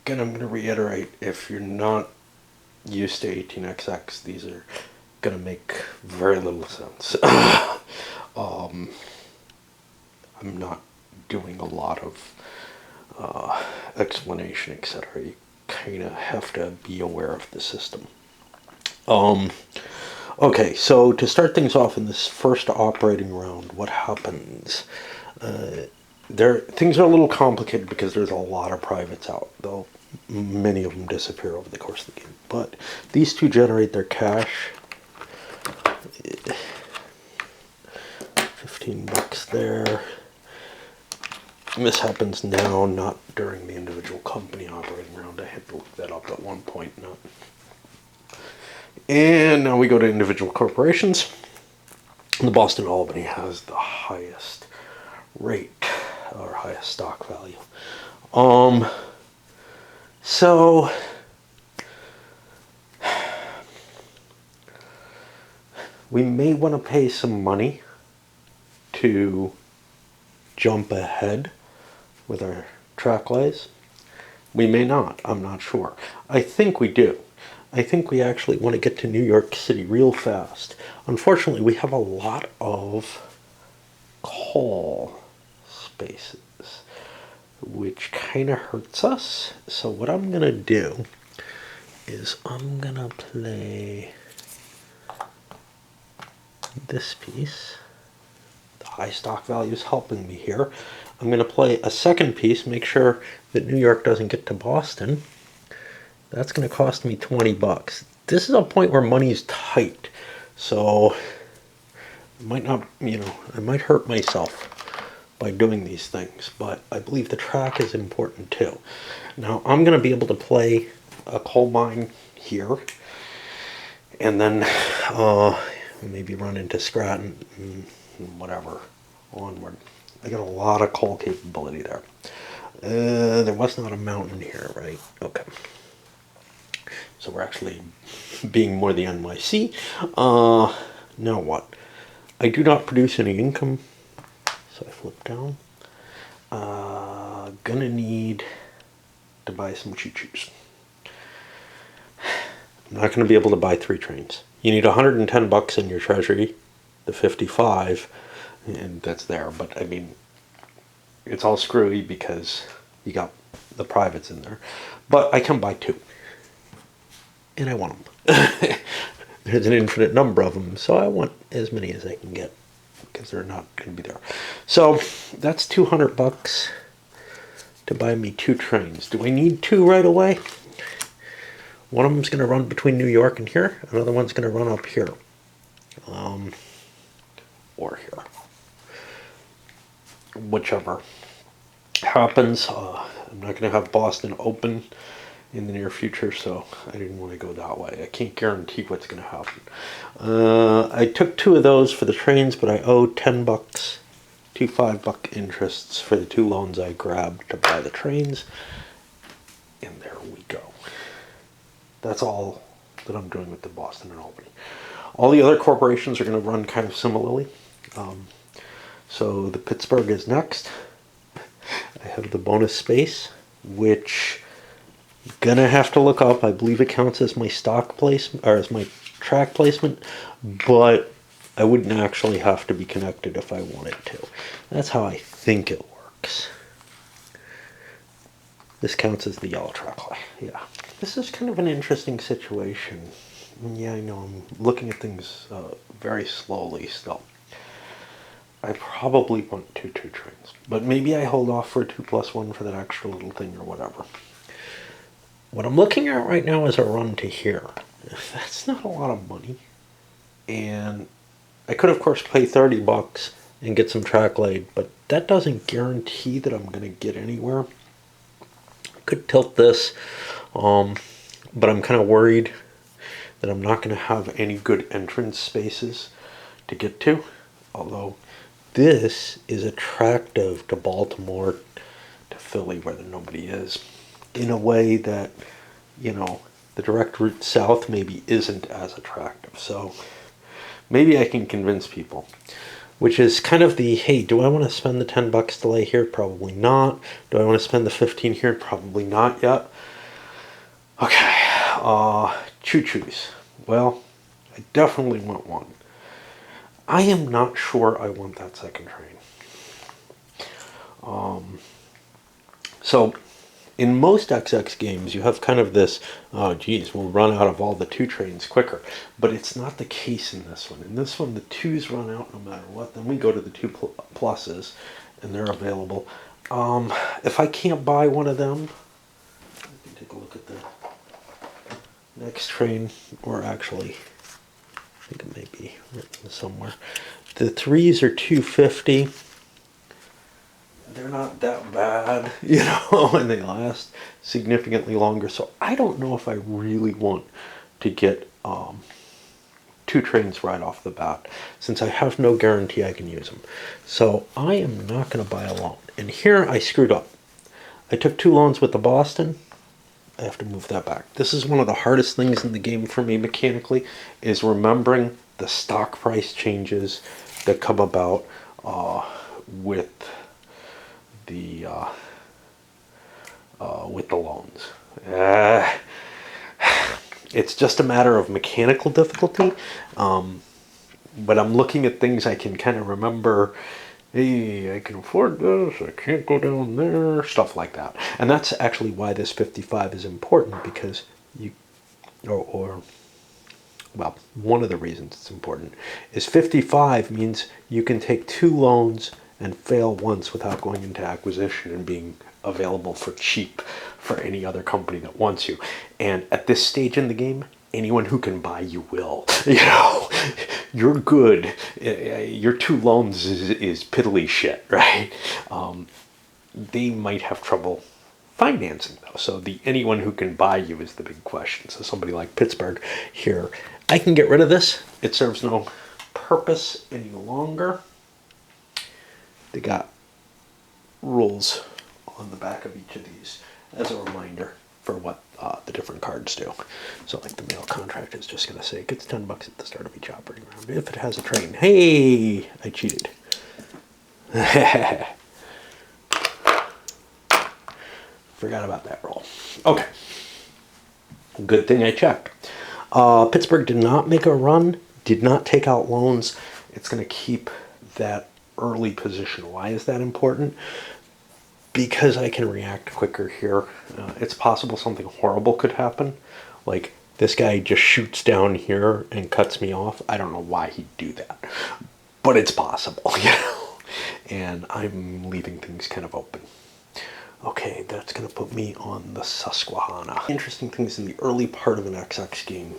again, I'm going to reiterate, if you're not used to 18xx, these are going to make very little sense. I'm not doing a lot of explanation, etc. You kind of have to be aware of the system. Okay, so to start things off in this first operating round, what happens? Things are a little complicated because there's a lot of privates out, though many of them disappear over the course of the game. But these two generate their cash. 15 bucks there. And this happens now, not during the individual company operating round. I had to look that up at one point. And now we go to individual corporations. The Boston Albany has the highest rate, or highest stock value. So we may want to pay some money to jump ahead with our track lays. We may not, I'm not sure. I think we do. I think we actually want to get to New York City real fast. Unfortunately, we have a lot of call spaces, which kind of hurts us. So what I'm going to do is I'm going to play this piece. The high stock value is helping me here. I'm going to play a second piece, make sure that New York doesn't get to Boston. That's going to cost me 20 bucks. This is a point where money's tight. So I might not, I might hurt myself by doing these things, but I believe the track is important too. Now I'm going to be able to play a coal mine here, and then maybe run into Scranton and whatever onward. I got a lot of coal capability there. There was not a mountain here, right? Okay. So we're actually being more the NYC. Now what? I do not produce any income. So I flip down. Gonna need to buy some choo-choos. I'm not going to be able to buy 3 trains. You need 110 bucks in your treasury, the 55, and that's there. But I mean, it's all screwy because you got the privates in there. But I can buy 2. And I want them. There's an infinite number of them, so I want as many as I can get because they're not going to be there. So that's 200 bucks to buy me 2 trains. Do I need 2 right away? One of them's going to run between New York and here. Another one's going to run up here. Or here. Whichever happens. I'm not going to have Boston open in the near future, so I didn't want to go that way. I can't guarantee what's going to happen. I took 2 of those for the trains, but I owe 10 bucks, 2 5-buck interests for the 2 loans I grabbed to buy the trains. And there we go. That's all that I'm doing with the Boston and Albany. All the other corporations are going to run kind of similarly. So the Pittsburgh is next. I have the bonus space, which I'm gonna have to look up. I believe it counts as my stock placement or as my track placement, but I wouldn't actually have to be connected if I wanted to. That's how I think it works. This counts as the yellow track lay. Yeah. This is kind of an interesting situation. Yeah, I know I'm looking at things very slowly still. I probably want 2 trains, but maybe I hold off for a 2+1 for that extra little thing or whatever. What I'm looking at right now is a run to here. That's not a lot of money. And I could, of course, pay 30 bucks and get some track laid, but that doesn't guarantee that I'm going to get anywhere. I could tilt this, but I'm kind of worried that I'm not going to have any good entrance spaces to get to. Although this is attractive to Baltimore, to Philly, where nobody is, in a way that, the direct route south maybe isn't as attractive. So maybe I can convince people, which is kind of the, hey, do I want to spend the 10 bucks to lay here? Probably not. Do I want to spend the 15 here? Probably not yet. Okay, choo-choos. Well, I definitely want one. I am not sure I want that second train. So, in most XX games, you have kind of this, oh geez, we'll run out of all the two trains quicker. But it's not the case in this one. In this one, the twos run out no matter what. Then we go to the two pluses, and they're available. If I can't buy one of them, let me take a look at the next train, or actually, I think it may be written somewhere. The threes are 250. They're not that bad, you know, and they last significantly longer. So I don't know if I really want to get two trains right off the bat, since I have no guarantee I can use them. So I am not going to buy a loan. And here I screwed up. I took two loans with the Boston. I have to move that back. This is one of the hardest things in the game for me mechanically, is remembering the stock price changes that come about with the loans. It's just a matter of mechanical difficulty, but I'm looking at things I can kind of remember. Hey, I can afford this, I can't go down there, stuff like that. And that's actually why this 55 is important, because you, well, one of the reasons it's important is 55 means you can take two loans and fail once without going into acquisition and being available for cheap for any other company that wants you. And at this stage in the game, anyone who can buy you will. You know, you're good. Your two loans is piddly shit, right? They might have trouble financing though. So the anyone who can buy you is the big question. So somebody like Pittsburgh here, I can get rid of this. It serves no purpose any longer. They got rules on the back of each of these as a reminder for what the different cards do. So like the mail contract is just going to say it gets $10 at the start of each operating round if it has a train. Hey, I cheated. Forgot about that roll. Okay. Good thing I checked. Pittsburgh did not make a run, did not take out loans. It's going to keep that early position. Why is that important? Because I can react quicker here. It's possible something horrible could happen. Like this guy just shoots down here and cuts me off. I don't know why he'd do that, but it's possible, you know? And I'm leaving things kind of open. Okay, that's going to put me on the Susquehanna. Interesting things in the early part of an XX game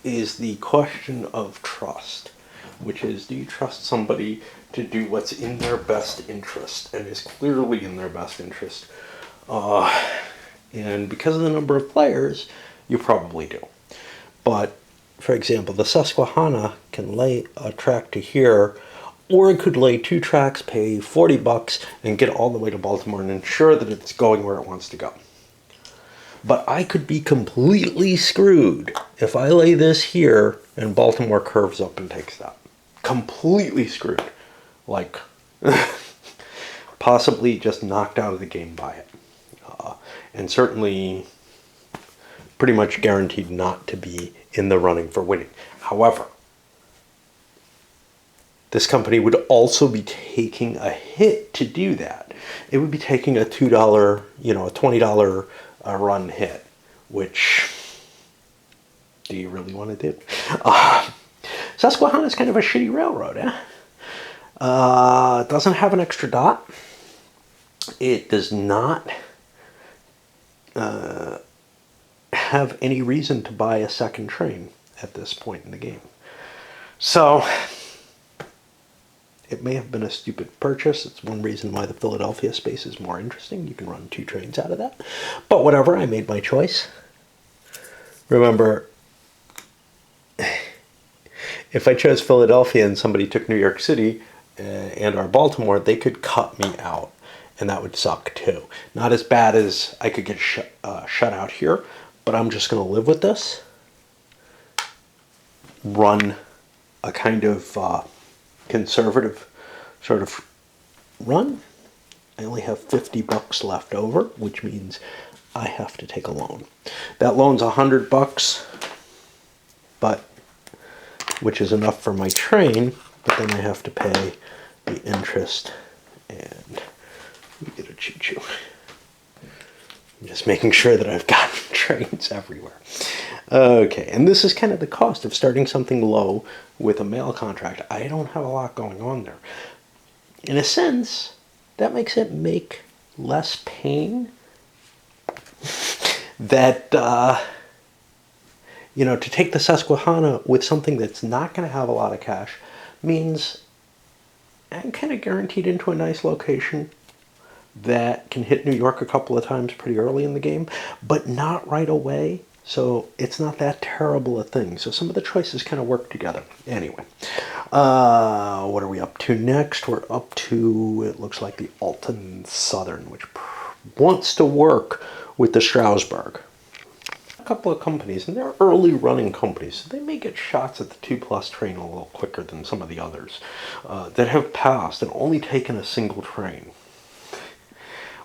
is the question of trust, which is, do you trust somebody to do what's in their best interest and is clearly in their best interest? And because of the number of players, you probably do. But, for example, the Susquehanna can lay a track to here, or it could lay two tracks, pay $40, and get all the way to Baltimore and ensure that it's going where it wants to go. But I could be completely screwed if I lay this here and Baltimore curves up and takes that. Completely screwed. Like, possibly just knocked out of the game by it. And certainly pretty much guaranteed not to be in the running for winning. However, this company would also be taking a hit to do that. It would be taking a $2, you know, a $20 run hit, which do you really want to do? Susquehanna is kind of a shitty railroad, eh? It doesn't have an extra dot. It does not have any reason to buy a second train at this point in the game. So it may have been a stupid purchase. It's one reason why the Philadelphia space is more interesting. You can run two trains out of that. But whatever, I made my choice. Remember, if I chose Philadelphia and somebody took New York City and or Baltimore, they could cut me out. And that would suck too. Not as bad as I could get shut out here, but I'm just going to live with this. Run a kind of conservative sort of run, I only have 50 bucks left over, which means I have to take a loan. That loan's 100 bucks, but which is enough for my train, but then I have to pay the interest. And we get a choo-choo. I'm just making sure that I've got trains everywhere. Okay, and this is kind of the cost of starting something low with a mail contract. I don't have a lot going on there. In a sense, that makes it make less pain that, to take the Susquehanna with something that's not going to have a lot of cash means I'm kind of guaranteed into a nice location that can hit New York a couple of times pretty early in the game, but not right away. So it's not that terrible a thing. So some of the choices kind of work together. Anyway, what are we up to next? We're up to, it looks like the Alton Southern, which wants to work with the Strasburg. A couple of companies, and they're early running companies, so they may get shots at the 2+ train a little quicker than some of the others that have passed and only taken a single train.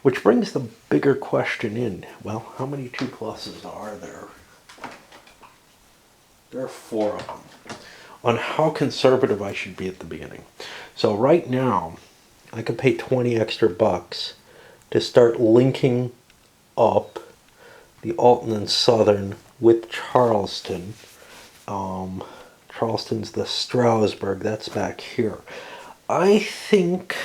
Which brings the bigger question in. Well, how many 2+s are there? There are 4 of them. On how conservative I should be at the beginning. So right now, I could pay 20 extra bucks to start linking up the Alton and Southern with Charleston. Charleston's the Strasburg, that's back here. I think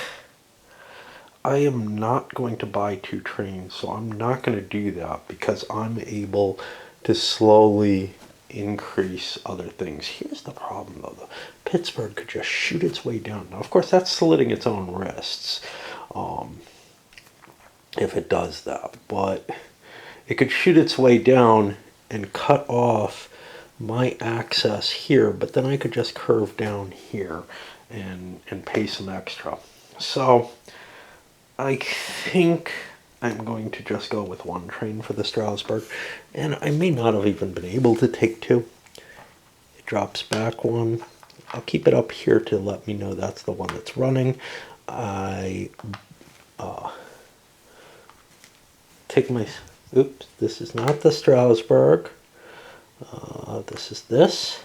I am not going to buy 2 trains, so I'm not going to do that because I'm able to slowly increase other things. Here's the problem though, Pittsburgh could just shoot its way down. Now of course that's slitting its own wrists if it does that, but it could shoot its way down and cut off my access here, but then I could just curve down here and pay some extra. So I think I'm going to just go with 1 train for the Strasburg, and I may not have even been able to take 2. It drops back 1. I'll keep it up here to let me know that's the one that's running. I take my, oops, this is not the Strasburg. This is this.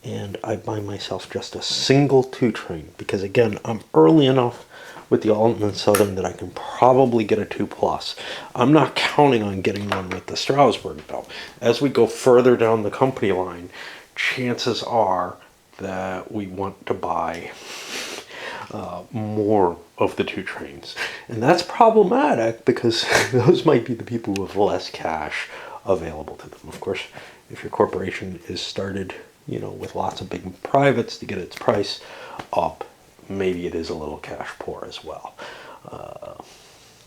And I buy myself just a single 2 train because again, I'm early enough with the Alton and Southern that I can probably get a 2+. I'm not counting on getting one with the Strasburg though. As we go further down the company line, chances are that we want to buy more of the 2 trains. And that's problematic because those might be the people with less cash available to them. Of course, if your corporation is started, with lots of big privates to get its price up, maybe it is a little cash poor as well.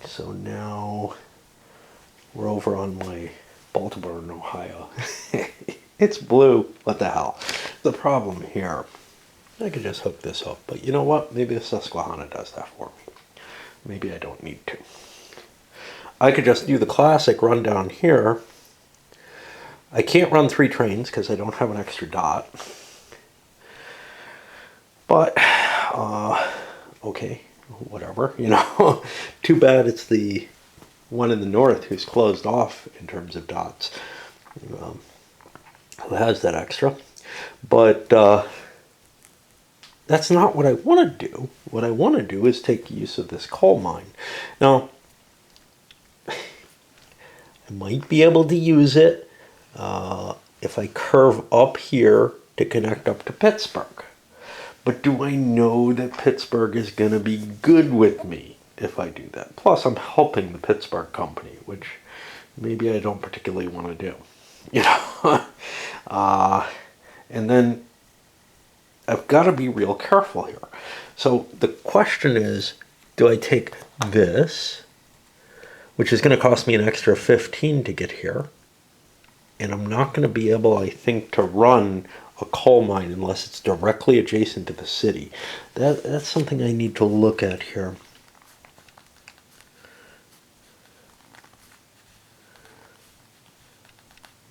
So now we're over on my Baltimore and Ohio. It's blue. What the hell? The problem here, I could just hook this up, but you know what? Maybe the Susquehanna does that for me. Maybe I don't need to. I could just do the classic run down here. I can't run 3 trains because I don't have an extra dot. But, okay, whatever, Too bad it's the one in the north who's closed off in terms of dots. Who has that extra. But that's not what I want to do. What I want to do is take use of this coal mine. Now, I might be able to use it if I curve up here to connect up to Pittsburgh. But do I know that Pittsburgh is going to be good with me if I do that? Plus, I'm helping the Pittsburgh company, which maybe I don't particularly want to do. And then I've got to be real careful here. So the question is, do I take this, which is going to cost me an extra 15 to get here, and I'm not going to be able, I think, to run a coal mine unless it's directly adjacent to the city. That's something I need to look at here.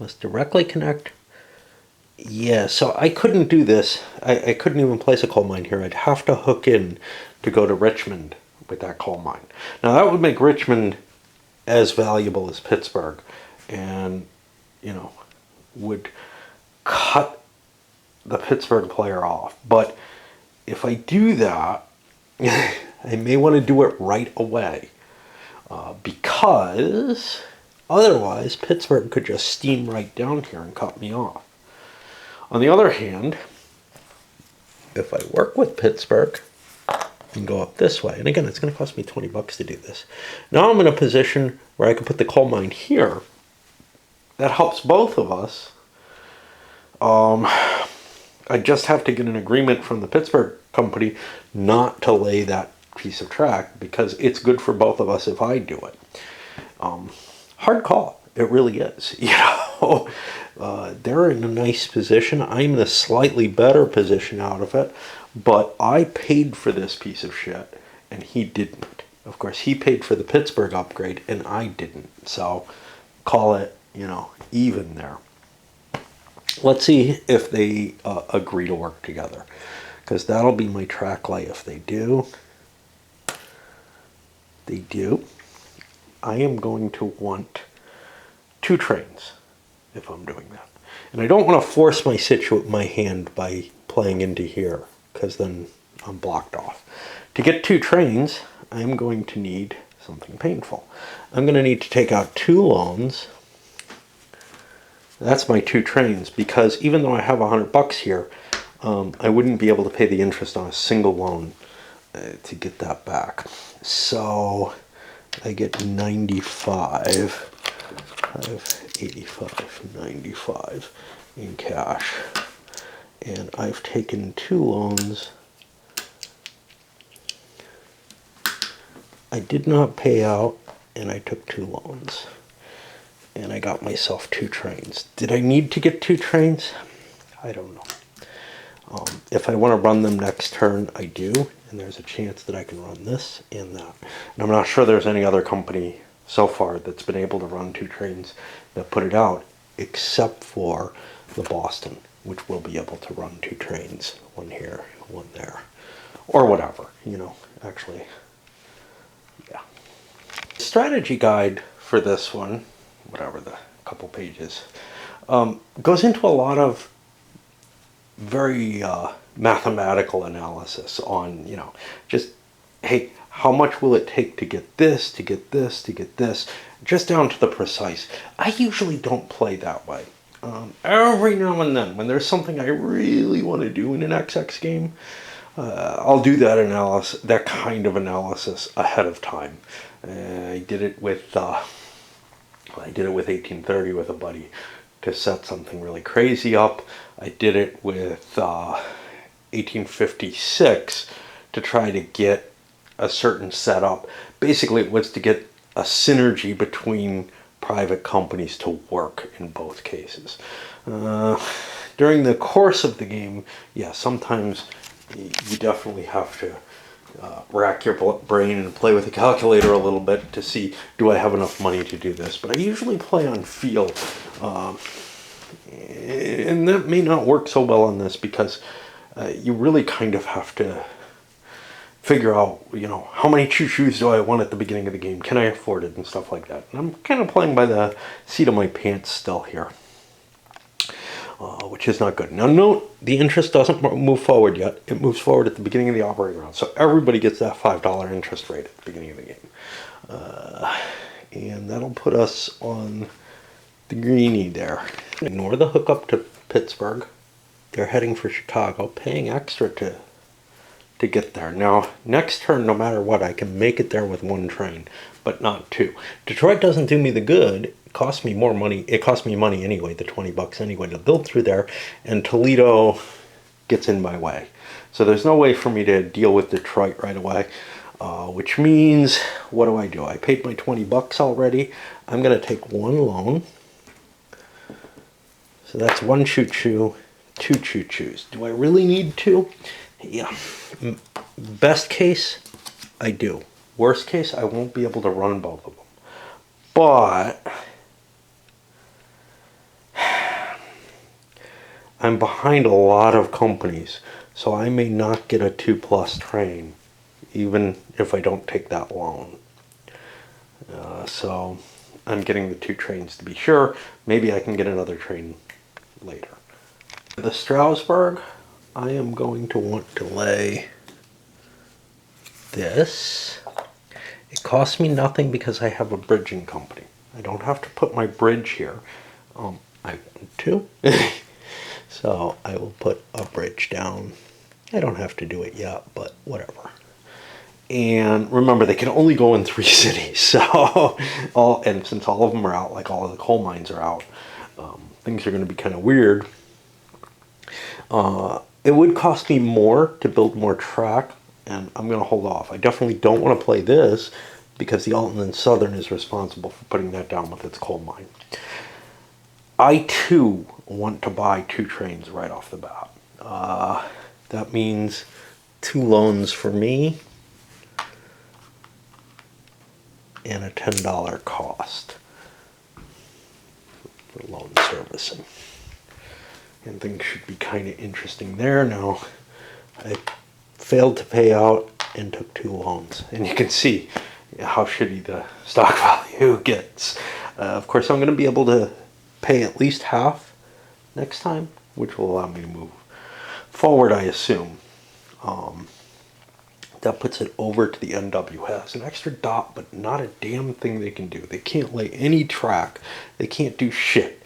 Must directly connect. Yeah, so I couldn't do this. I couldn't even place a coal mine here. I'd have to hook in to go to Richmond, with that coal mine. Now that would make Richmond as valuable as Pittsburgh, and would cut the Pittsburgh player off. But if I do that, I may want to do it right away, because otherwise Pittsburgh could just steam right down here and cut me off. On the other hand, if I work with Pittsburgh and go up this way, and again, it's going to cost me 20 bucks to do this. Now I'm in a position where I can put the coal mine here. That helps both of us. I just have to get an agreement from the Pittsburgh company not to lay that piece of track, because it's good for both of us if I do it. Hard call. It really is. They're in a nice position. I'm in a slightly better position out of it, but I paid for this piece of shit and he didn't. Of course, he paid for the Pittsburgh upgrade and I didn't. So call it, even there. Let's see if they agree to work together, because that'll be my track lay. If they do, I am going to want 2 trains if I'm doing that. And I don't want to force my hand by playing into here, because then I'm blocked off. To get 2 trains, I'm going to need something painful. I'm going to need to take out 2 loans. That's my 2 trains, because even though I have $100 here, I wouldn't be able to pay the interest on a single loan to get that back. So I get 95, 85, 95 in cash. And I've taken 2 loans. I did not pay out, and I took 2 loans. And I got myself 2 trains. Did I need to get 2 trains? I don't know. If I want to run them next turn, I do. And there's a chance that I can run this and that. And I'm not sure there's any other company so far that's been able to run 2 trains that put it out, except for the Boston, which will be able to run 2 trains. One here, one there. Or whatever, actually. Yeah. Strategy guide for this one, whatever the couple pages, goes into a lot of very mathematical analysis on, just, hey, how much will it take to get this, to get this, to get this, just down to the precise. I usually don't play that way. Every now and then, when there's something I really want to do in an XX game, I'll do that kind of analysis ahead of time. I did it with 1830 with a buddy to set something really crazy up. I did it with 1856 to try to get a certain setup. Basically, it was to get a synergy between private companies to work in both cases. During the course of the game, sometimes you definitely have to rack your brain and play with the calculator a little bit to see, do I have enough money to do this? But I usually play on feel. And that may not work so well on this, because you really kind of have to figure out, how many choo-choos do I want at the beginning of the game? Can I afford it? And stuff like that. And I'm kind of playing by the seat of my pants still here, which is not good. Now note, the interest doesn't move forward yet. It moves forward at the beginning of the operating round. So everybody gets that $5 interest rate at the beginning of the game. And that'll put us on the greenie there. Ignore the hookup to Pittsburgh. They're heading for Chicago, paying extra to get there. Now, next turn, no matter what, I can make it there with 1 train, but not 2. Detroit doesn't do me the good. It costs me more money. It costs me money anyway, the 20 bucks anyway, to build through there, and Toledo gets in my way. So there's no way for me to deal with Detroit right away, which means, what do? I paid my 20 bucks already. I'm going to take 1 loan. So that's 1 choo-choo, 2 choo-choos. Do I really need 2? Yeah. Best case, I do. Worst case, I won't be able to run both of them. But I'm behind a lot of companies, so I may not get a 2+ train even if I don't take that loan. So I'm getting the 2 trains to be sure. Maybe I can get another train later. The Strasbourg, I am going to want to lay this. It costs me nothing because I have a bridging company. I don't have to put my bridge here. I want to. So I will put a bridge down. I don't have to do it yet, but whatever. And remember, they can only go in 3 cities. So, and since all of them are out, like all of the coal mines are out, things are going to be kind of weird. It would cost me more to build more track, and I'm going to hold off. I definitely don't want to play this because the Alton and Southern is responsible for putting that down with its coal mine. I too want to buy 2 trains right off the bat. That means 2 loans for me and a $10 cost for loan servicing. And things should be kind of interesting there. Now, I failed to pay out and took 2 loans. And you can see how shitty the stock value gets. Of course, I'm going to be able to pay at least half next time, which will allow me to move forward, I assume. That puts it over to the NW. It has an extra dot, but not a damn thing they can do. They can't lay any track. They can't do shit.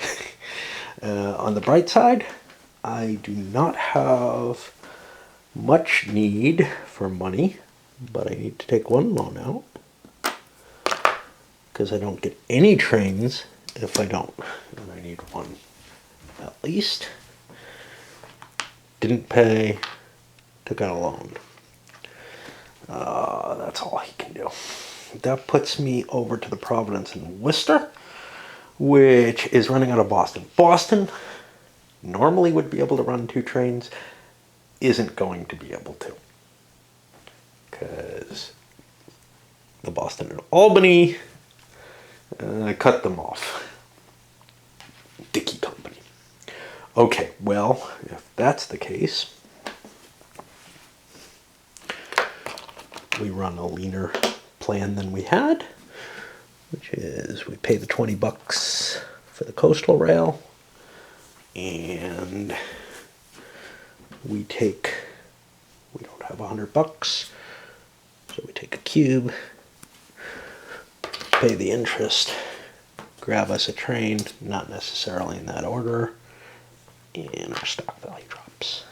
On the bright side, I do not have much need for money, but I need to take 1 loan out because I don't get any trains if I don't. And I need 1 at least. Didn't pay, took out a loan. That's all he can do. That puts me over to the Providence and Worcester, which is running out of Boston. Boston normally would be able to run 2 trains, isn't going to be able to. Because the Boston and Albany cut them off. Dickey Company. Okay, well, if that's the case, we run a leaner plan than we had, which is we pay the $20 for the coastal rail, and we don't have $100, so we take a cube, pay the interest, grab us a train, not necessarily in that order, and our stock value drops.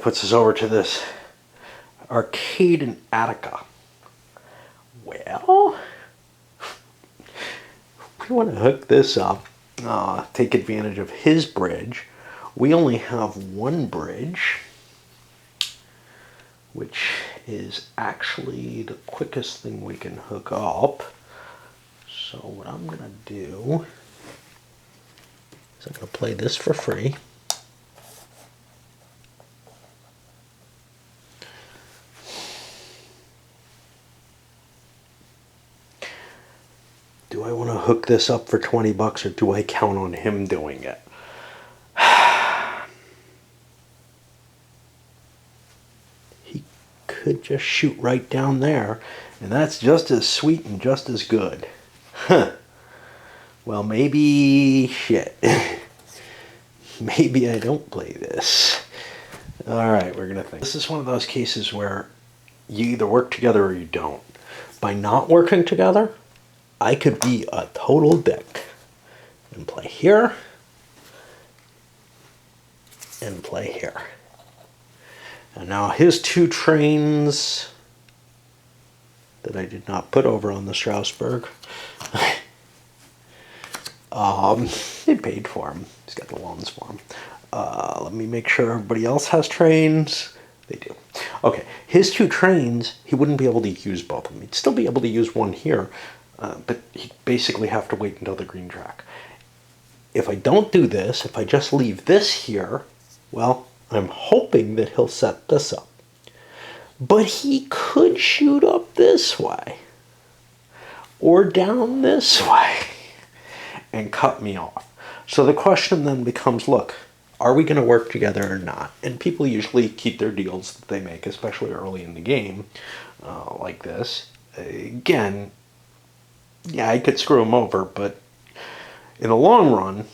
Puts us over to this Arcade in Attica. Well, we want to hook this up, take advantage of his bridge. We only have 1 bridge, which is actually the quickest thing we can hook up. So what I'm going to do is I'm going to play this for free. Do I want to hook this up for $20 or do I count on him doing it? He could just shoot right down there, and that's just as sweet and just as good. Huh. Well, maybe shit. Maybe I don't play this. Alright, we're going to think. This is one of those cases where you either work together or you don't. By not working together, I could be a total dick and play here and play here. And now his 2 trains that I did not put over on the Strasbourg, they paid for him. He's got the loans for him. Let me make sure everybody else has trains. They do. Okay, his 2 trains, he wouldn't be able to use both of them. He'd still be able to use 1 here. But he'd basically have to wait until the green track. If I don't do this, if I just leave this here, well, I'm hoping that he'll set this up. But he could shoot up this way or down this way and cut me off. So the question then becomes, look, Are we going to work together or not? And people usually keep their deals that they make, especially early in the game, like this. Again, yeah, I could screw them over, but in the long run,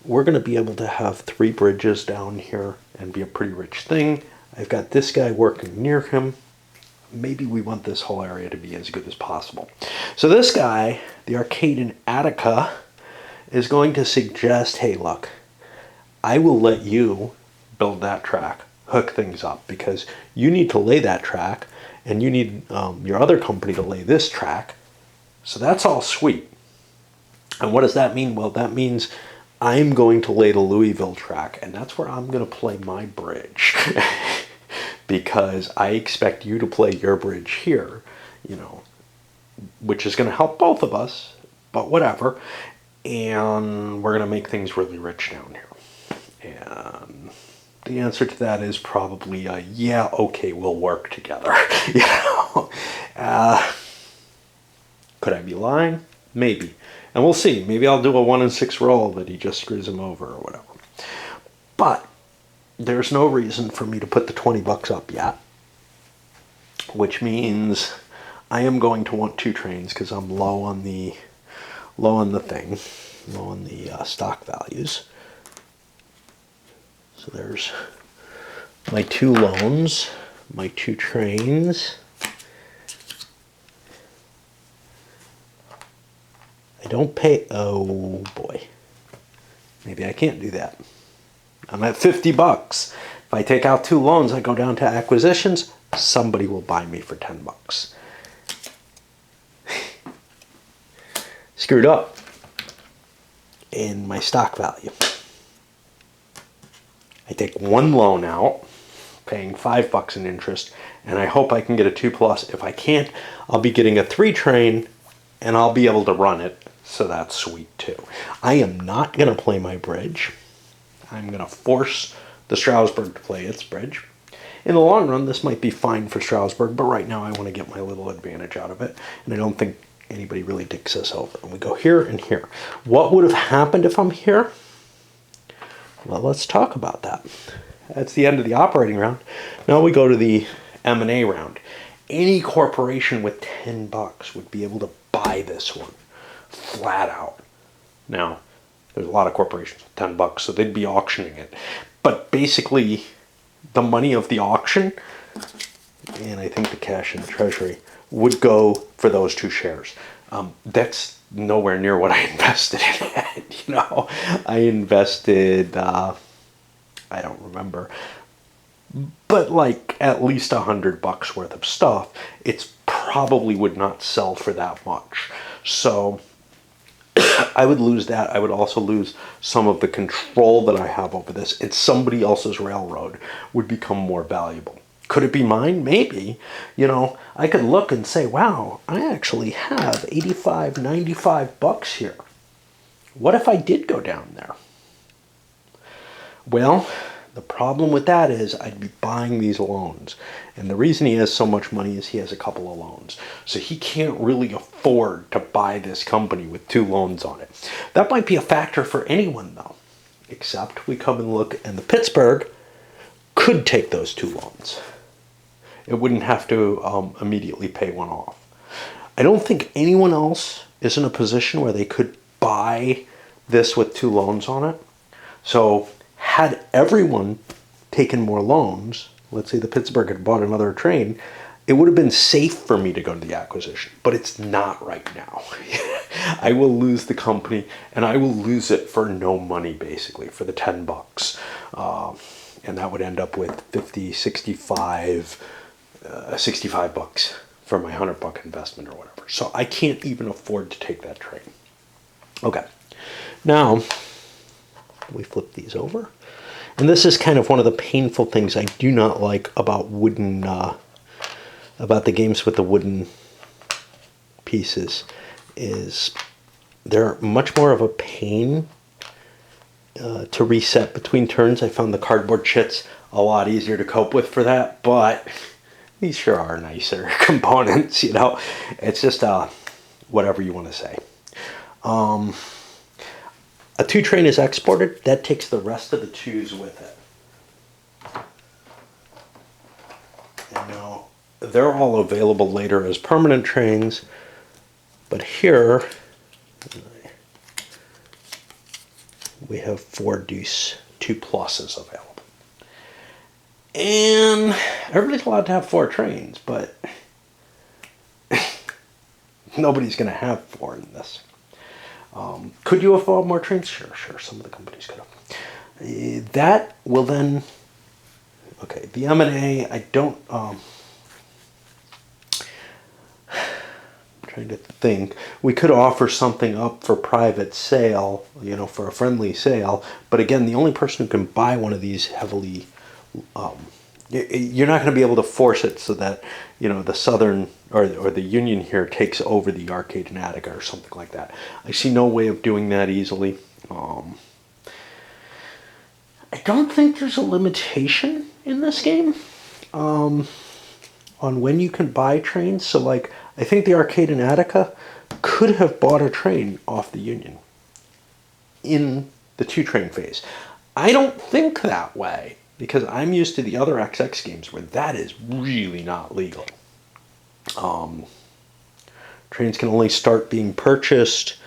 we're going to be able to have 3 bridges down here and be a pretty rich thing. I've got this guy working near him. Maybe we want this whole area to be as good as possible. So this guy, the Arcade in Attica, is going to suggest, hey, look, I will let you build that track, hook things up, because you need to lay that track, and you need your other company to lay this track. So that's all sweet. And what does that mean? Well, that means I'm going to lay the Louisville track, and that's where I'm going to play my bridge. Because I expect you to play your bridge here, you know, which is going to help both of us, but whatever. And we're going to make things really rich down here. And the answer to that is probably, yeah, okay, we'll work together. You know, could I be lying? Maybe. And we'll see. Maybe I'll do a 1 in 6 roll that he just screws him over or whatever. But there's no reason for me to put the 20 bucks up yet, which means I am going to want 2 trains because I'm low on the stock values. So there's my 2 loans, my 2 trains. I don't pay, oh boy, maybe I can't do that. I'm at 50 bucks. If I take out 2 loans, I go down to acquisitions, somebody will buy me for 10 bucks. Screwed up in my stock value. I take 1 loan out, paying 5 bucks in interest, and I hope I can get a 2+. If I can't, I'll be getting a 3 train, and I'll be able to run it, so that's sweet too. I am not going to play my bridge. I'm going to force the Stroudsburg to play its bridge. In the long run, this might be fine for Stroudsburg, but right now I want to get my little advantage out of it, and I don't think anybody really dicks us over. And we go here and here. What would have happened if I'm here? Well, let's talk about that. That's the end of the operating round. Now we go to the M&A round. Any corporation with 10 bucks would be able to buy this one flat out. Now, there's a lot of corporations with 10 bucks, so they'd be auctioning it. But basically, the money of the auction, and I think the cash in the treasury, would go for those 2 shares. That's nowhere near what I invested in it. You know, I invested, I don't remember, but like at least $100 worth of stuff. It's probably would not sell for that much. So I would lose that. I would also lose some of the control that I have over this. It's somebody else's railroad would become more valuable. Could it be mine? Maybe. You know, I could look and say, wow, I actually have 85, 95 bucks here. What if I did go down there? Well, the problem with that is I'd be buying these loans. And the reason he has so much money is he has a couple of loans. So he can't really afford to buy this company with 2 loans on it. That might be a factor for anyone, though. Except we come and look, and the Pittsburgh could take those 2 loans. It wouldn't have to immediately pay one off. I don't think anyone else is in a position where they could buy this with 2 loans on it. So had everyone taken more loans, let's say the Pittsburgh had bought another train, it would have been safe for me to go to the acquisition, but it's not right now. I will lose the company, and I will lose it for no money, basically, for the 10 bucks. And that would end up with 50, 65 bucks for my $100 investment or whatever. So I can't even afford to take that train. Okay, now we flip these over. And this is kind of one of the painful things I do not like about wooden, about the games with the wooden pieces, is they're much more of a pain to reset between turns. I found the cardboard chits a lot easier to cope with for that, but these sure are nicer components, you know. It's just whatever you want to say. a 2 train is exported, that takes the rest of the 2s with it. And now they're all available later as permanent trains, but here we have 4 Deuce 2 pluses available. And everybody's allowed to have 4 trains, but nobody's going to have 4 in this. Could you have bought more trains? Sure, some of the companies could have. That will then, okay, the M&A, I don't, trying to think. We could offer something up for private sale, for a friendly sale. But again, the only person who can buy one of these heavily, you're not going to be able to force it so that, the Southern or the Union here takes over the Arcade and Attica or something like that. I see no way of doing that easily. I don't think there's a limitation in this game on when you can buy trains. So like, I think the Arcade and Attica could have bought a train off the Union in the 2 train phase. I don't think that way because I'm used to the other XX games where that is really not legal. Trains can only start being purchased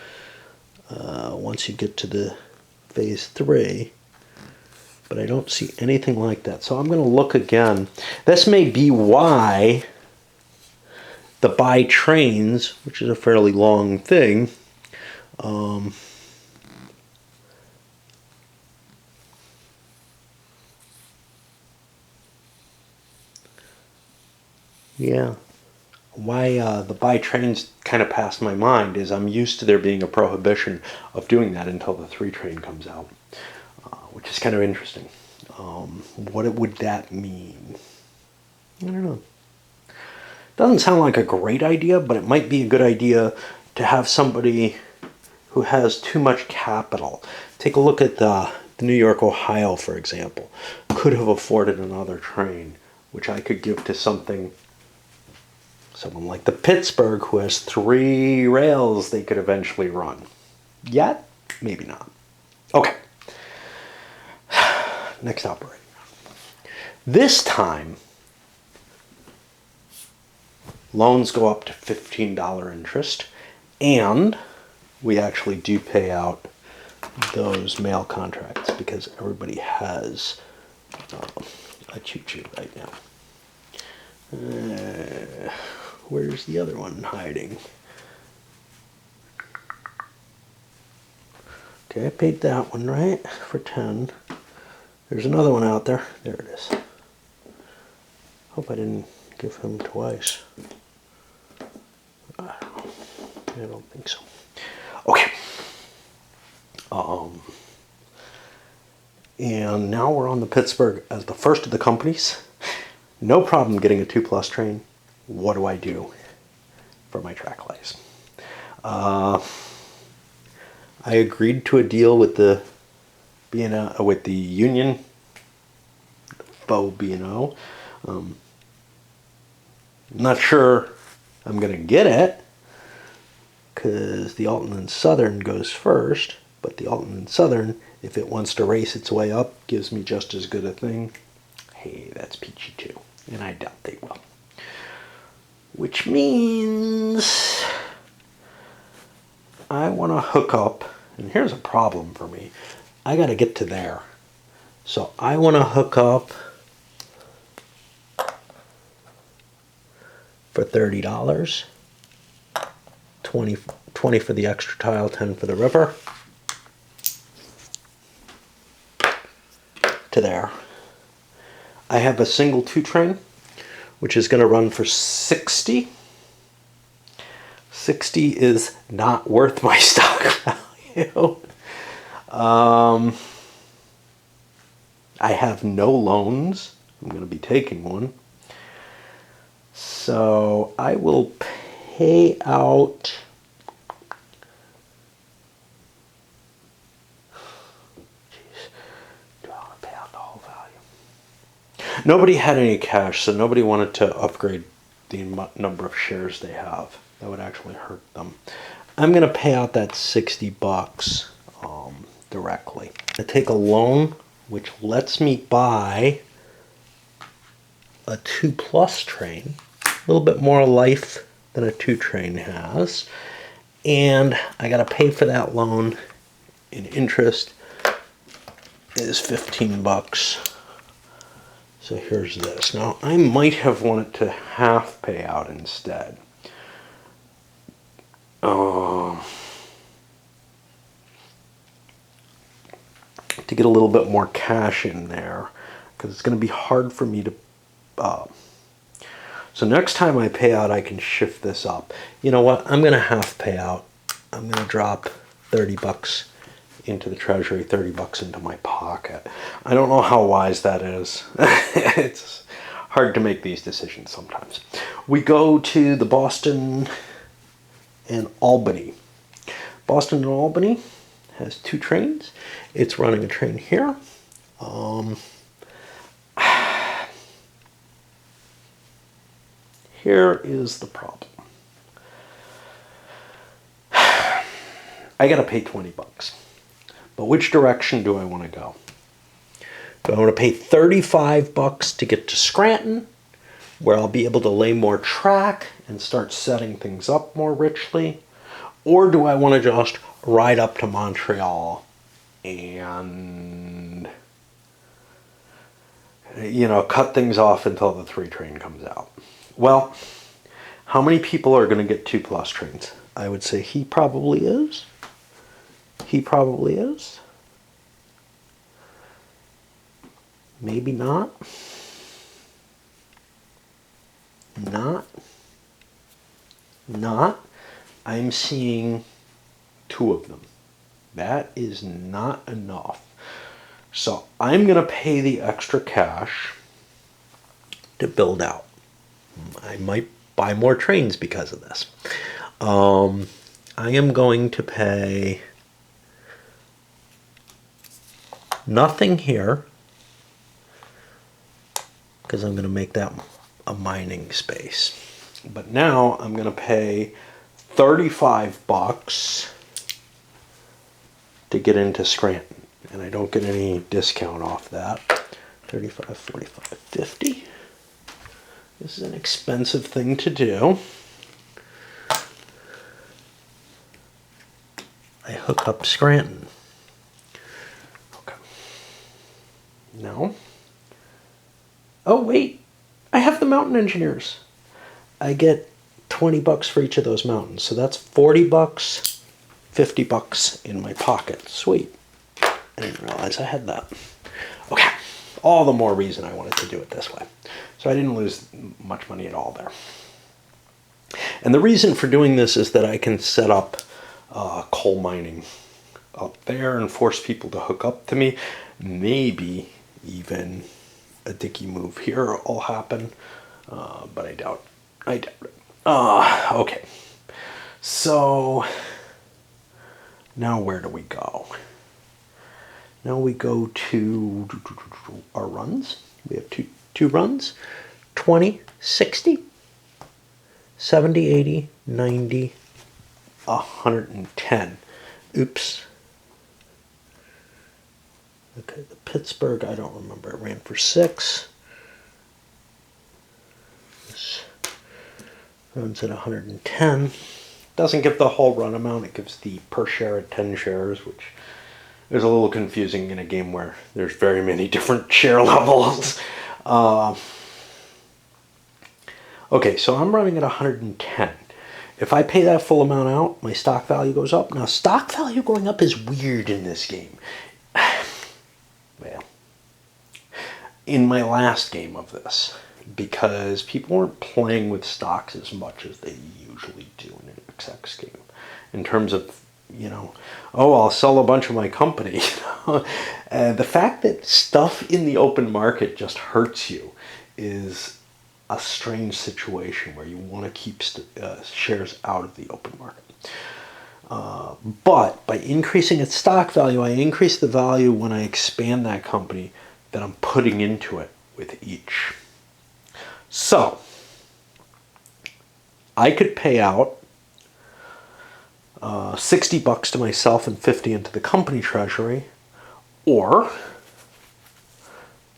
once you get to the phase 3. But I don't see anything like that. So I'm going to look again. This may be why the buy trains, which is a fairly long thing, yeah, why the buy trains kind of passed my mind is I'm used to there being a prohibition of doing that until the 3 train comes out, which is kind of interesting. What would that mean? I don't know. Doesn't sound like a great idea, but it might be a good idea to have somebody who has too much capital. Take a look at the New York, Ohio, for example. Could have afforded another train, which I could give to someone like the Pittsburgh, who has 3 rails they could eventually run. Yet, maybe not. Okay. Next operating. This time, loans go up to $15 interest, and we actually do pay out those mail contracts because everybody has a choo-choo right now. Where's the other one hiding? Okay, I paid that one, right? For 10. There's another one out there. There it is. Hope I didn't give him twice. I don't think so. Okay. And now we're on the Pittsburgh as the first of the companies. No problem getting a 2+ train. What do I do for my track lights? I agreed to a deal with the Union, faux B&O. I'm not sure I'm going to get it because the Alton and Southern goes first, but the Alton and Southern, if it wants to race its way up, gives me just as good a thing. Hey, that's peachy too, and I doubt they will. Which means I want to hook up, and here's a problem for me. I got to get to there. So I want to hook up for $30. 20 for the extra tile, 10 for the river. To there. I have a single 2 train, which is going to run for 60. 60 is not worth my stock value. I have no loans. I'm going to be taking one. So I will pay out nobody had any cash, so nobody wanted to upgrade the number of shares they have. That would actually hurt them. I'm going to pay out that $60 directly. I take a loan which lets me buy a 2+ train, a little bit more life than a 2 train has, and I got to pay for that loan in interest is 15 bucks. So here's this. Now I might have wanted to half pay out instead. To get a little bit more cash in there, because it's going to be hard for me to so next time I pay out, I can shift this up. You know what? I'm going to half pay out. I'm going to drop 30 bucks into the treasury, 30 bucks into my pocket. I don't know how wise that is. It's hard to make these decisions sometimes. We go to the Boston and Albany. Boston and Albany has 2 trains. It's running a train here. Here is the problem. I gotta pay 20 bucks. But which direction do I want to go? Do I want to pay 35 bucks to get to Scranton, where I'll be able to lay more track and start setting things up more richly? Or do I want to just ride up to Montreal and, cut things off until the 3 train comes out? Well, how many people are going to get 2+ trains? I would say he probably is. He probably is. Maybe not. Not. I'm seeing 2 of them. That is not enough. So I'm going to pay the extra cash to build out. I might buy more trains because of this. I am going to pay nothing here because I'm going to make that a mining space. But now I'm going to pay 35 bucks to get into Scranton. And I don't get any discount off that. 35, 45, 50. This is an expensive thing to do. I hook up Scranton. Okay. No. Oh, wait. I have the mountain engineers. I get 20 bucks for each of those mountains. So that's 40 bucks, 50 bucks in my pocket. Sweet. I didn't realize I had that. Okay. All the more reason I wanted to do it this way. So I didn't lose much money at all there. And the reason for doing this is that I can set up coal mining up there and force people to hook up to me. Maybe even a dicky move here will happen, but I doubt it. Okay. So now where do we go? Now we go to our runs. We have two runs, 20, 60, 70, 80, 90, 110. Oops. Okay, the Pittsburgh, I don't remember. It ran for 6. This runs at 110. Doesn't give the whole run amount. It gives the per share at 10 shares, which is a little confusing in a game where there's very many different share levels. Okay, so I'm running at 110. If I pay that full amount out, my stock value goes up. Now, stock value going up is weird in this game. Well, in my last game of this, because people weren't playing with stocks as much as they usually do in an XX game. In terms of, I'll sell a bunch of my company. The fact that stuff in the open market just hurts you is a strange situation where you want to keep shares out of the open market. But by increasing its stock value, I increase the value when I expand that company that I'm putting into it with each. So I could pay out $60 to myself and 50 into the company treasury, or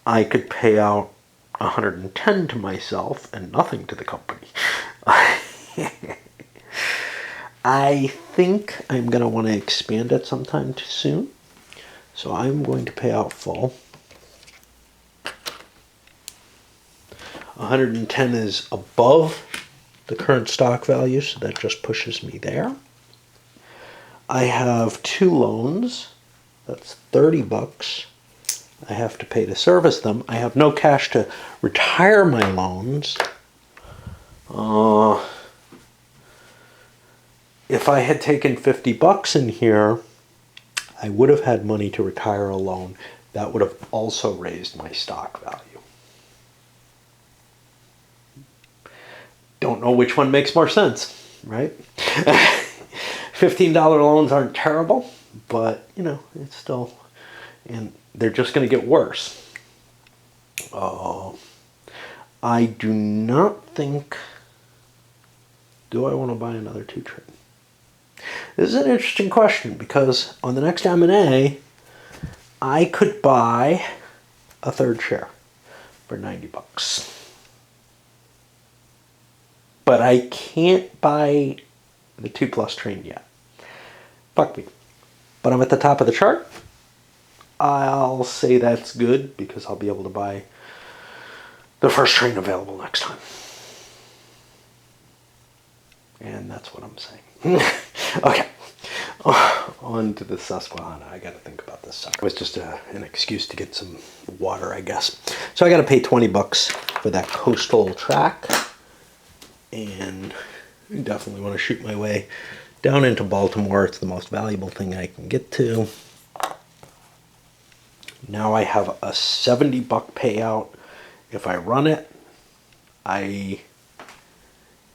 I could pay out 110 to myself and nothing to the company. I think I'm going to want to expand it sometime soon. So I'm going to pay out full. 110 is above the current stock value, so that just pushes me there. I have 2 loans. That's $30 I have to pay to service them. I have no cash to retire my loans. If I had taken $50 in here, I would have had money to retire a loan. That would have also raised my stock value. Don't know which one makes more sense, right? $15 loans aren't terrible, but you know, it's still, and they're just going to get worse. I do not think, do I want to buy another 2 train? This is an interesting question because on the next M&A, I could buy a 3rd share for $90. But I can't buy the 2+ train yet. Fuck me. But I'm at the top of the chart. I'll say that's good because I'll be able to buy the 1st train available next time. And that's what I'm saying. Okay. On to the Susquehanna. I got to think about this. It was just an excuse to get some water, I guess. So I got to pay $20 for that coastal track. And definitely want to shoot my way down into Baltimore. It's the most valuable thing I can get to. Now I have a $70 payout. If I run it, I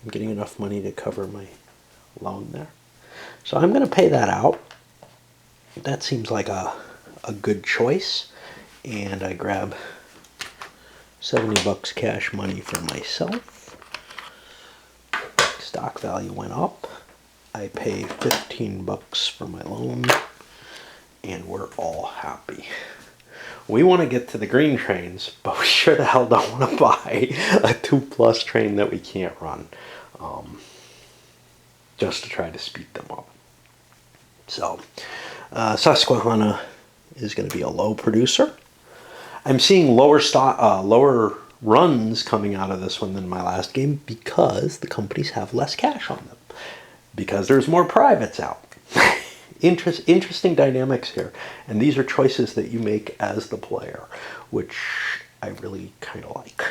am getting enough money to cover my loan there. So I'm going to pay that out. That seems like a good choice. And I grab $70 cash money for myself. Stock value went up. I pay $15 for my loan, and we're all happy. We want to get to the green trains, but we sure the hell don't want to buy a 2+ train that we can't run, just to try to speed them up. So Susquehanna is going to be a low producer. I'm seeing lower runs coming out of this one than my last game because the companies have less cash on them, because there's more privates out. Interesting dynamics here, and these are choices that you make as the player, which I really kind of like,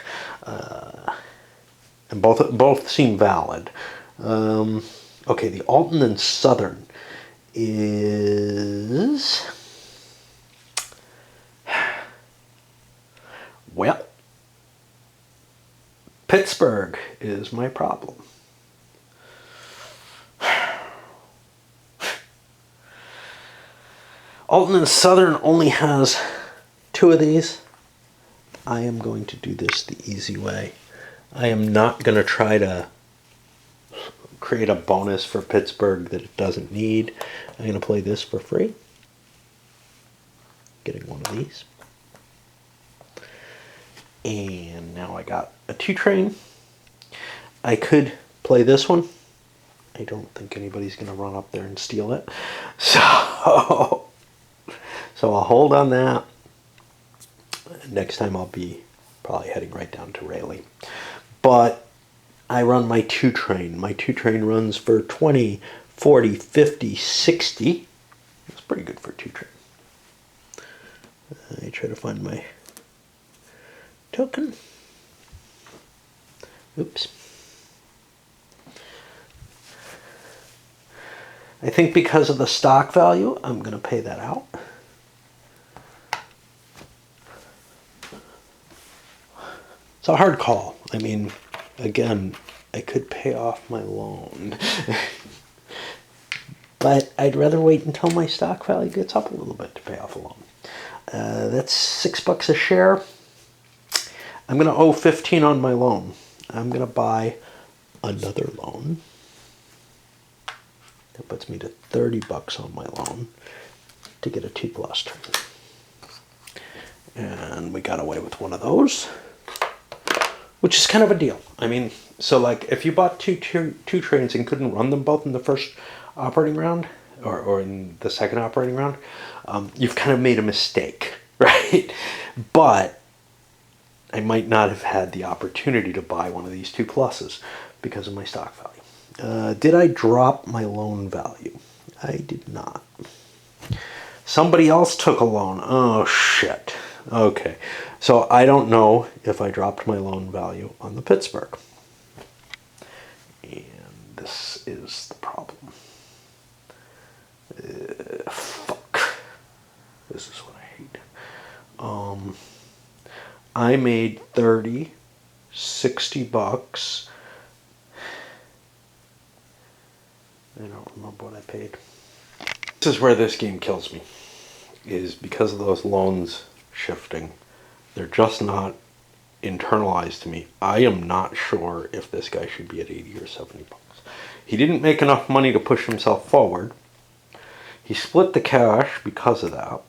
and both seem valid. Okay, the Alton and Southern is, well, Pittsburgh is my problem. Alton and Southern only has 2 of these. I am going to do this the easy way. I am not going to try to create a bonus for Pittsburgh that it doesn't need. I'm going to play this for free. Getting one of these. And now I got a 2 train. I could play this one. I don't think anybody's going to run up there and steal it. So I'll hold on that. Next time I'll be probably heading right down to Raleigh. But I run my 2 train. My 2 train runs for 20, 40, 50, 60. That's pretty good for 2 train. I try to find my token. Oops. I think because of the stock value, I'm going to pay that out. It's a hard call. I mean, again, I could pay off my loan. But I'd rather wait until my stock value gets up a little bit to pay off a loan. That's $6 a share. I'm going to owe 15 on my loan. I'm going to buy another loan. That puts me to 30 bucks on my loan to get a 2+ train. And we got away with one of those, which is kind of a deal. I mean, so like if you bought two trains and couldn't run them both in the first operating round or in the second operating round, you've kind of made a mistake, right? But I might not have had the opportunity to buy one of these 2+s because of my stock value. Did I drop my loan value? I did not. Somebody else took a loan. Oh, shit. Okay. So I don't know if I dropped my loan value on the Pittsburgh. And this is the problem. Fuck. This is what I hate. I made 30, 60 bucks. I don't remember what I paid. This is where this game kills me, is because of those loans shifting. They're just not internalized to me. I am not sure if this guy should be at 80 or 70 bucks. He didn't make enough money to push himself forward. He split the cash because of that.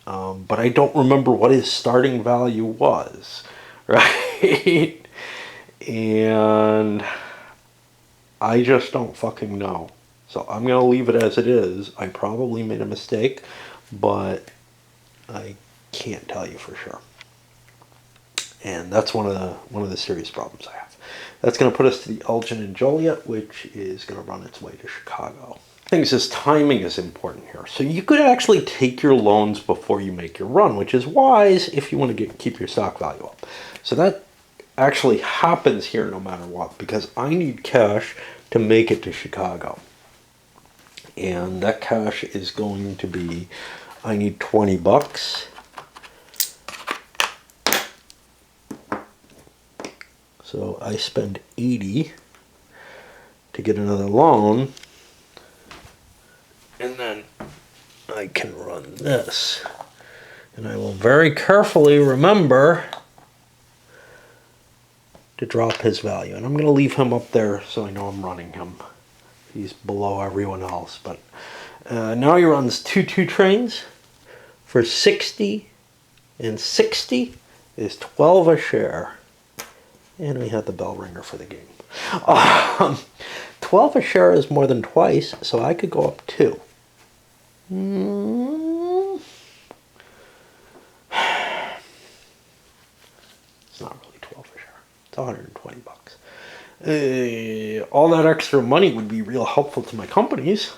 But I don't remember what his starting value was, right? And I just don't fucking know. So I'm going to leave it as it is. I probably made a mistake, but I can't tell you for sure. And that's one of the serious problems I have. That's going to put us to the Elgin and Joliet, which is going to run its way to Chicago. Things is timing is important here. So you could actually take your loans before you make your run, which is wise if you want to keep your stock value up. So that actually happens here no matter what, because I need cash to make it to Chicago. And that cash is going to be, I need 20 bucks. So I spend 80 to get another loan. And then I can run this. And I will very carefully remember to drop his value. And I'm going to leave him up there so I know I'm running him. He's below everyone else. But now he runs 2 trains for 60. And 60 is 12 a share. And we had the bell ringer for the game. 12 a share is more than twice, so I could go up 2. It's not really 12 a share. It's 120 bucks. All that extra money would be real helpful to my companies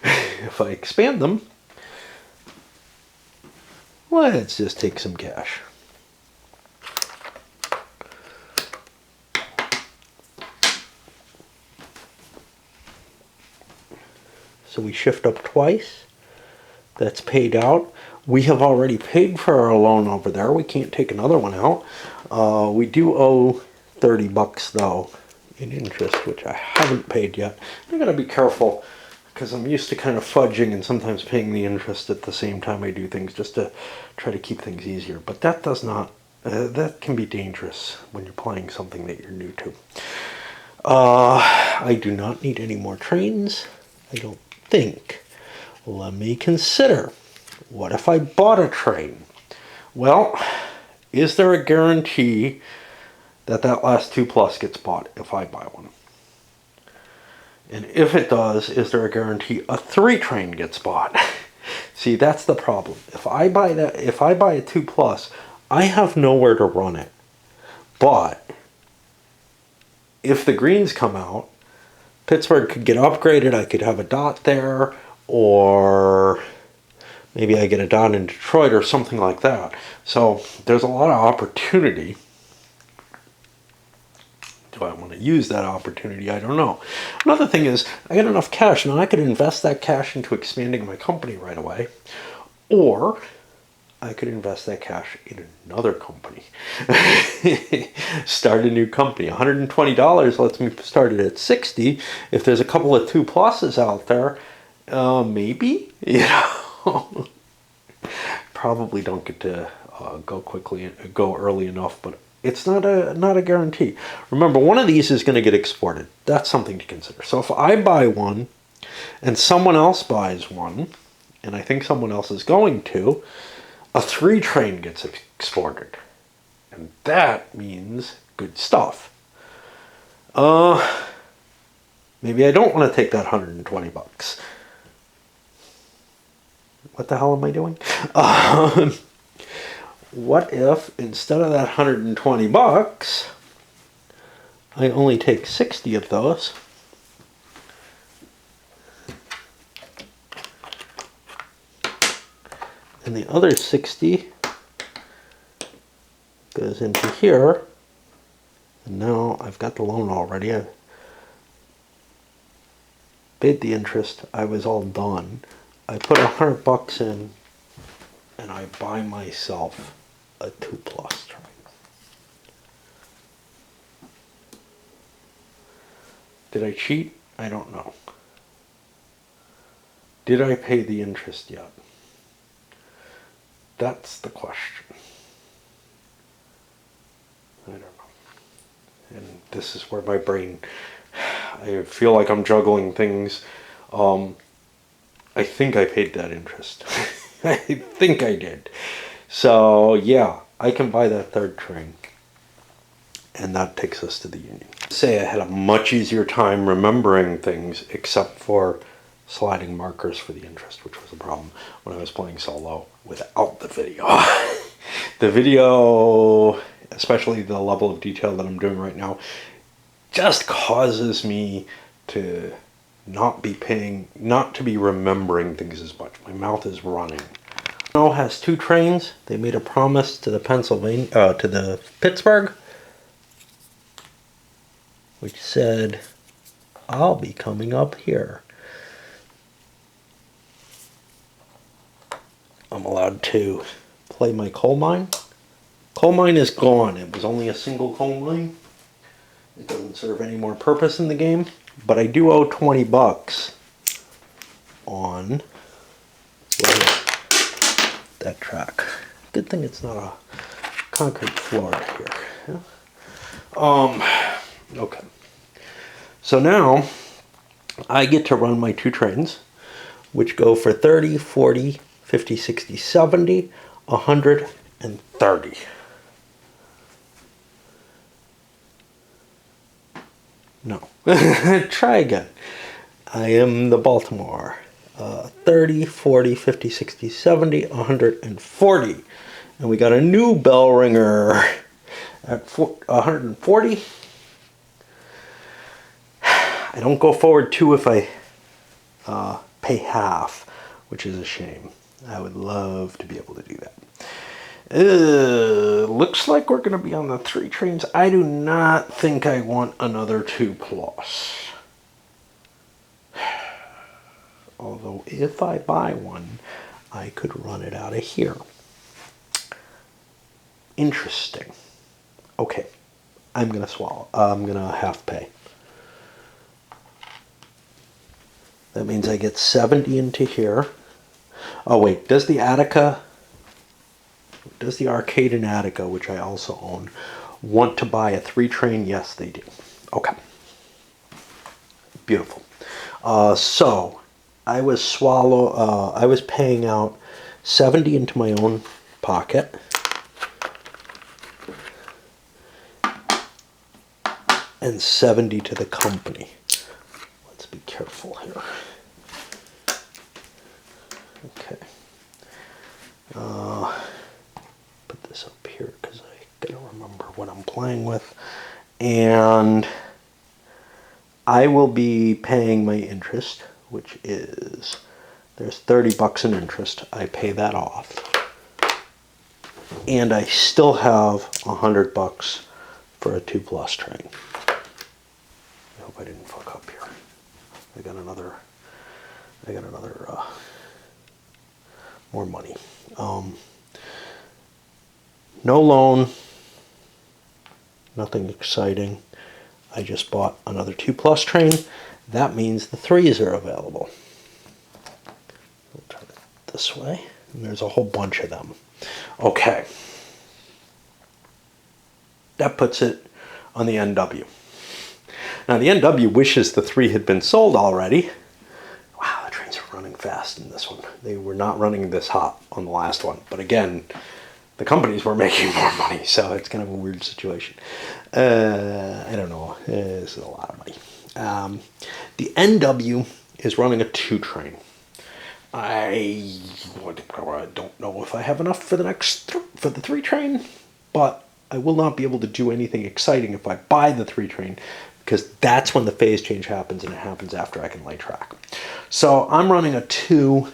if I expand them. Let's just take some cash. So we shift up twice. That's paid out. We have already paid for our loan over there. We can't take another one out. We do owe 30 bucks though in interest, which I haven't paid yet. I gotta be careful because I'm used to kind of fudging and sometimes paying the interest at the same time I do things just to try to keep things easier. But that does not, that can be dangerous when you're playing something that you're new to. I do not need any more trains. I don't think. Let me consider. What if I bought a train? Well, is there a guarantee that that last 2+ gets bought if I buy one? And if it does, is there a guarantee a 3 train gets bought? See, that's the problem. If I buy a 2+, I have nowhere to run it. But if the greens come out, Pittsburgh could get upgraded. I could have a dot there, or maybe I get a dot in Detroit or something like that. So there's a lot of opportunity. Do I want to use that opportunity? I don't know. Another thing is, I got enough cash. Now I could invest that cash into expanding my company right away, or I could invest that cash in another company. Start a new company. $120 lets me start it at 60. If there's a couple of 2+s out there, maybe, probably don't get to go early enough, but it's not a guarantee. Remember, one of these is going to get exported. That's something to consider. So if I buy one and someone else buys one, and I think someone else is going to, a 3 train gets exported. And that means good stuff. Maybe I don't want to take that 120 bucks. What the hell am I doing? What if instead of that 120 bucks, I only take 60 of those? And the other 60 goes into here. And now I've got the loan already. I paid the interest. I was all done. I put 100 bucks in and I buy myself a 2+ train. Did I cheat? I don't know. Did I pay the interest yet? That's the question. I don't know. And this is where my brain, I feel like I'm juggling things. I think I paid that interest. I think I did. So yeah, I can buy that 3rd train. And that takes us to the Union. Say I had a much easier time remembering things except for sliding markers for the interest, which was a problem when I was playing solo without the video. The video, especially the level of detail that I'm doing right now, just causes me to not to be remembering things as much. My mouth is running. Now has 2 trains. They made a promise to the Pittsburgh, which said, I'll be coming up here. I'm allowed to play my coal mine. Coal mine is gone. It was only a single coal mine. It doesn't serve any more purpose in the game. But I do owe 20 bucks on that track. Good thing it's not a concrete floor here. Yeah? Okay. So now I get to run my 2 trains, which go for 30, 40, 50, 60, 70, 130. No. Try again. I am the Baltimore. 30, 40, 50, 60, 70, 140. And we got a new bell ringer at 140. I don't go forward 2 if I pay half, which is a shame. I would love to be able to do that. Looks like we're going to be on the 3 trains. I do not think I want another 2+. Although if I buy one, I could run it out of here. Interesting. Okay, I'm going to swallow. I'm going to half pay. That means I get 70 into here. Oh wait, does the Arcade in Attica, which I also own, want to buy a 3 train? Yes, they do. Okay. Beautiful. So I was paying out 70 into my own pocket. And 70 to the company. Let's be careful here. Okay. Put this up here because I gotta remember what I'm playing with. And I will be paying my interest, which is, there's 30 bucks in interest. I pay that off. And I still have 100 bucks for a 2+ train. I hope I didn't fuck up here. I got another more money. No loan, nothing exciting. I just bought another 2+ train. That means the 3s are available. I'll turn it this way, and there's a whole bunch of them. Okay. That puts it on the NW. Now the NW wishes the 3 had been sold already, fast in this one. They were not running this hot on the last one. But again, the companies were making more money, so it's kind of a weird situation. I don't know. This is a lot of money. The NW is running a 2 train. I don't know if I have enough for for the 3 train, but I will not be able to do anything exciting if I buy the 3 train, because that's when the phase change happens, and it happens after I can lay track. So I'm running a 2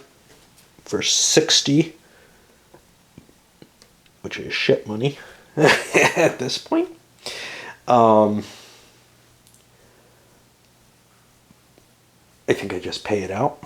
for 60, which is shit money at this point. I think I just pay it out.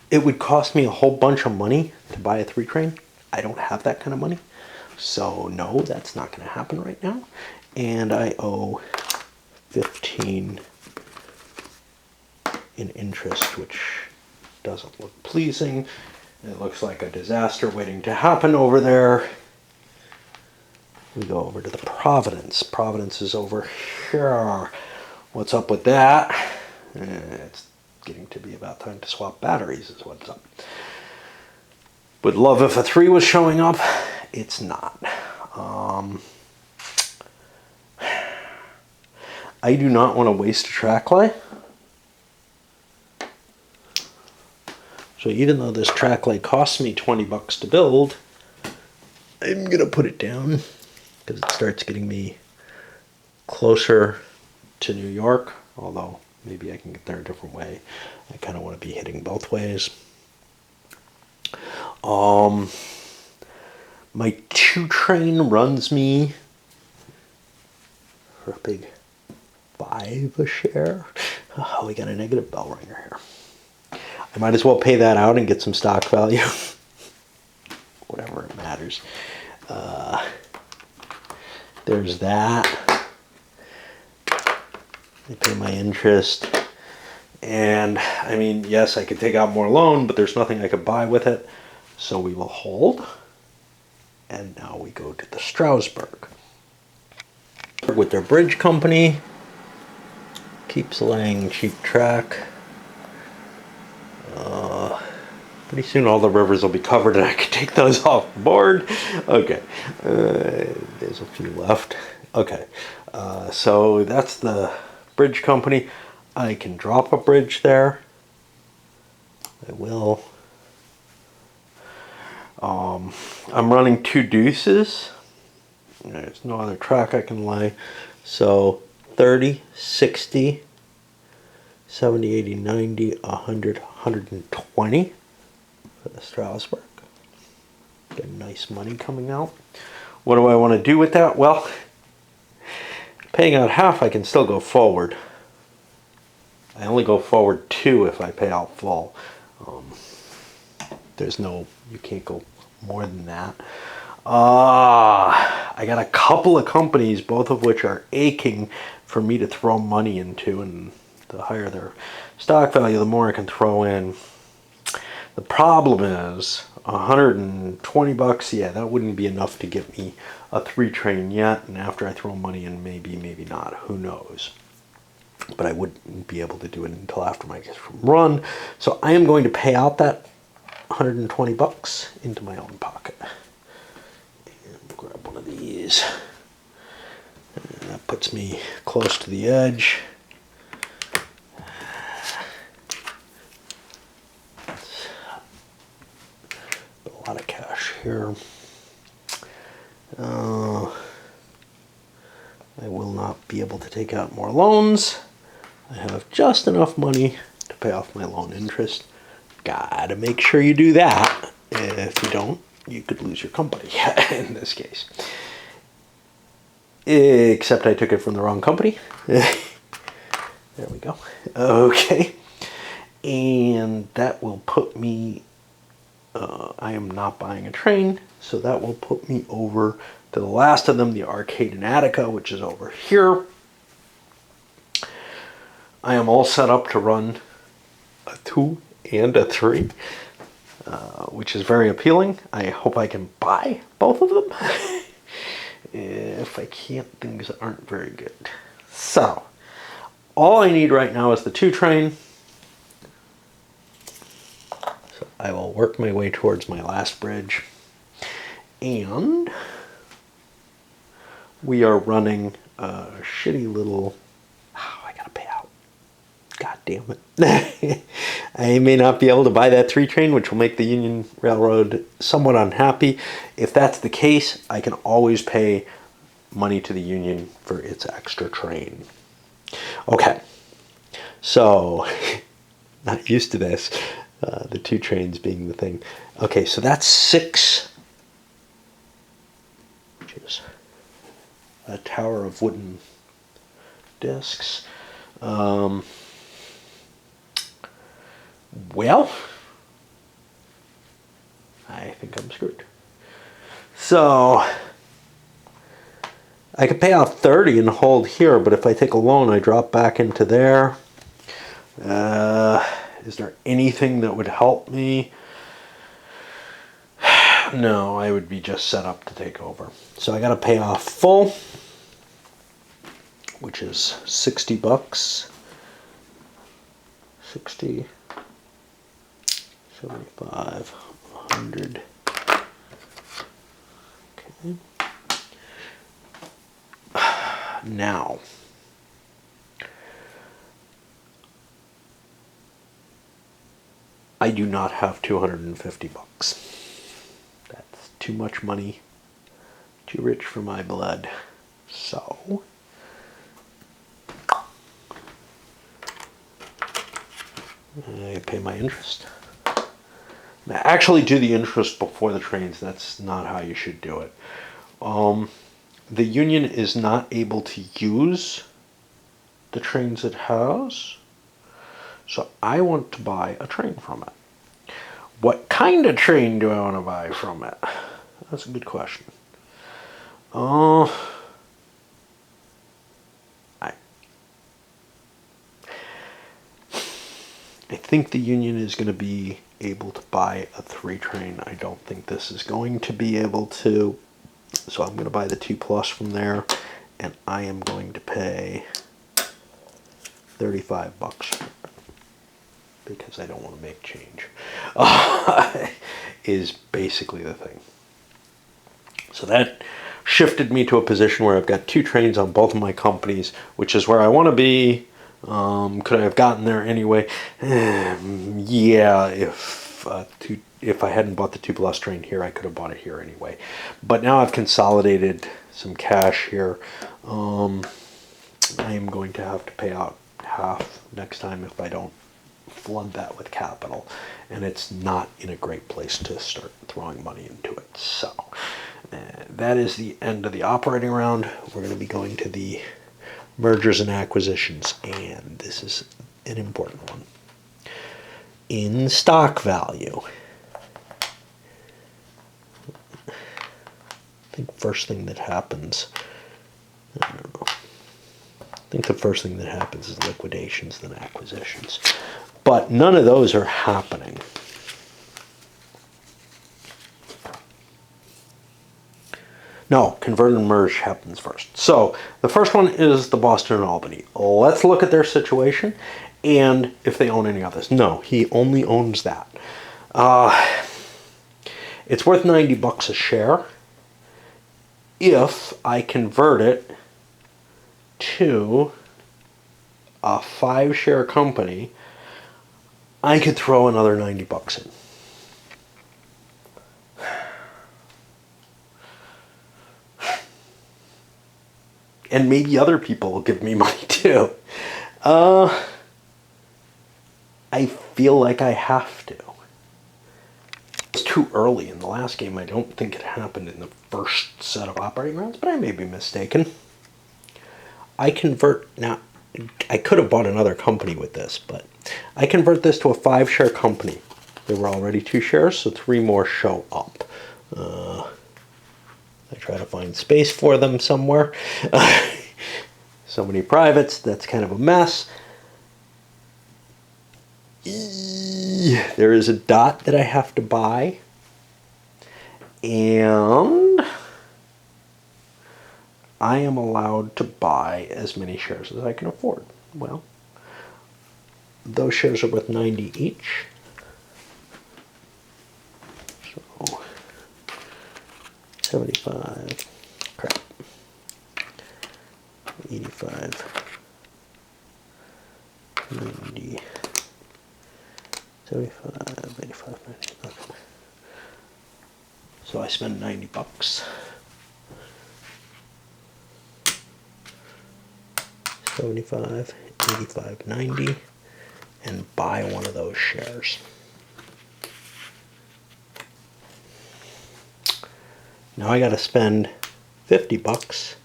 It would cost me a whole bunch of money to buy a 3 train. I don't have that kind of money. So no, that's not going to happen right now. And I owe 15 in interest, which doesn't look pleasing. It looks like a disaster waiting to happen over there. We go over to the Providence. Providence is over here. What's up with that? It's getting to be about time to swap batteries is what's up. Would love if a 3 was showing up. It's not. I do not want to waste a track lay. So even though this track lay costs me 20 bucks to build, I'm going to put it down because it starts getting me closer to New York, although maybe I can get there a different way. I kind of want to be hitting both ways. My 2 train runs me for a big 5 a share. Oh, we got a negative bell ringer here. I might as well pay that out and get some stock value. Whatever it matters. There's that. I pay my interest. And I mean, yes, I could take out more loan, but there's nothing I could buy with it. So we will hold. And now we go to the Strasbourg. With their bridge company. Keeps laying cheap track. Pretty soon all the rivers will be covered and I can take those off the board. Okay. There's a few left. Okay. So that's the bridge company. I can drop a bridge there. I will. I'm running 2 deuces. There's no other track I can lay. So 30, 60, 70, 80, 90, 100, 120 for the Strasbourg. Get nice money coming out. What do I want to do with that? Well, paying out half, I can still go forward. I only go forward 2 if I pay out full. There's no, you can't go more than that. I got a couple of companies, both of which are aching for me to throw money into, and the higher their stock value, the more I can throw in. The problem is 120 bucks, yeah, that wouldn't be enough to get me a 3 train yet, and after I throw money in, maybe not, who knows. But I wouldn't be able to do it until after my run. So I am going to pay out that 120 bucks into my own pocket. And grab one of these. And that puts me close to the edge. A lot of cash here. I will not be able to take out more loans. I have just enough money to pay off my loan interest. Gotta make sure you do that. If you don't, you could lose your company in this case. Except I took it from the wrong company. There we go. Okay. And that will put me, I am not buying a train, so that will put me over to the last of them, the Arcade in Attica, which is over here. I am all set up to run a 2 and a 3, which is very appealing. I hope I can buy both of them. If I can't, things aren't very good. So, all I need right now is the 2 train. So I will work my way towards my last bridge. And we are running a shitty little... Oh, I gotta pay out. God damn it. I may not be able to buy that 3 train, which will make the Union Railroad somewhat unhappy. If that's the case, I can always pay money to the Union for its extra train. Okay, so not used to this, the 2 trains being the thing. Okay, so that's 6, which is a tower of wooden discs. Well, I think I'm screwed. So I could pay out 30 and hold here, but if I take a loan, I drop back into there. Is there anything that would help me? No, I would be just set up to take over. So I got to pay off full, which is 60 bucks. 60, 75, 100. Okay. Now, I do not have 250 bucks. That's too much money, too rich for my blood. So, I pay my interest. Now, actually do the interest before the trains. That's not how you should do it. The Union is not able to use the trains it has, so I want to buy a train from it. What kind of train do I want to buy from it? That's a good question. I think the Union is going to be able to buy a 3 train. I don't think this is going to be able to. So I'm going to buy the 2 plus from there, and I am going to pay 35 bucks for it because I don't want to make change. Is basically the thing. So that shifted me to a position where I've got 2 trains on both of my companies, which is where I want to be. Could I have gotten there anyway? Yeah, if I hadn't bought the 2 plus train here, I could have bought it here anyway. But now I've consolidated some cash here. I am going to have to pay out half next time if I don't flood that with capital. And it's not in a great place to start throwing money into it. So that is the end of the operating round. We're going to be going to the mergers and acquisitions, and this is an important one. In stock value. I think first thing that happens, I don't know. I think the first thing that happens is liquidations, then acquisitions. But none of those are happening. No, convert and merge happens first. So the first one is the Boston and Albany. Let's look at their situation and if they own any others. No, he only owns that. It's worth 90 bucks a share. If I convert it to a 5-share company, I could throw another 90 bucks in. And maybe other people will give me money too. I feel like I have to. It's too early in the last game. I don't think it happened in the first set of operating rounds, but I may be mistaken. I convert, now, I could have bought another company with this, but I convert this to a 5-share company. There were already 2 shares, so 3 more show up. I try to find space for them somewhere. So many privates, that's kind of a mess. There is a dot that I have to buy, and I am allowed to buy as many shares as I can afford. Well, those shares are worth 90 each. So 75, crap, 85, 90, 75, 85, 90. Okay. So I spend 90 bucks. 75, 85, 90, and buy one of those shares. Now I got to spend 50 bucks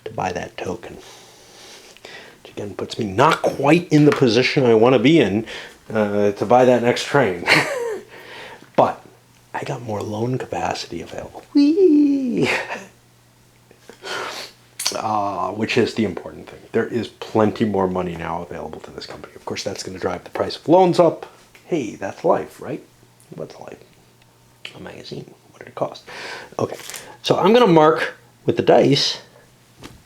to buy that token. Which again puts me not quite in the position I want to be in to buy that next train. But I got more loan capacity available. Whee! Which is the important thing. There is plenty more money now available to this company. Of course, that's going to drive the price of loans up. Hey, that's life, right? What's life? A magazine. What did it cost? Okay, so I'm going to mark with the dice.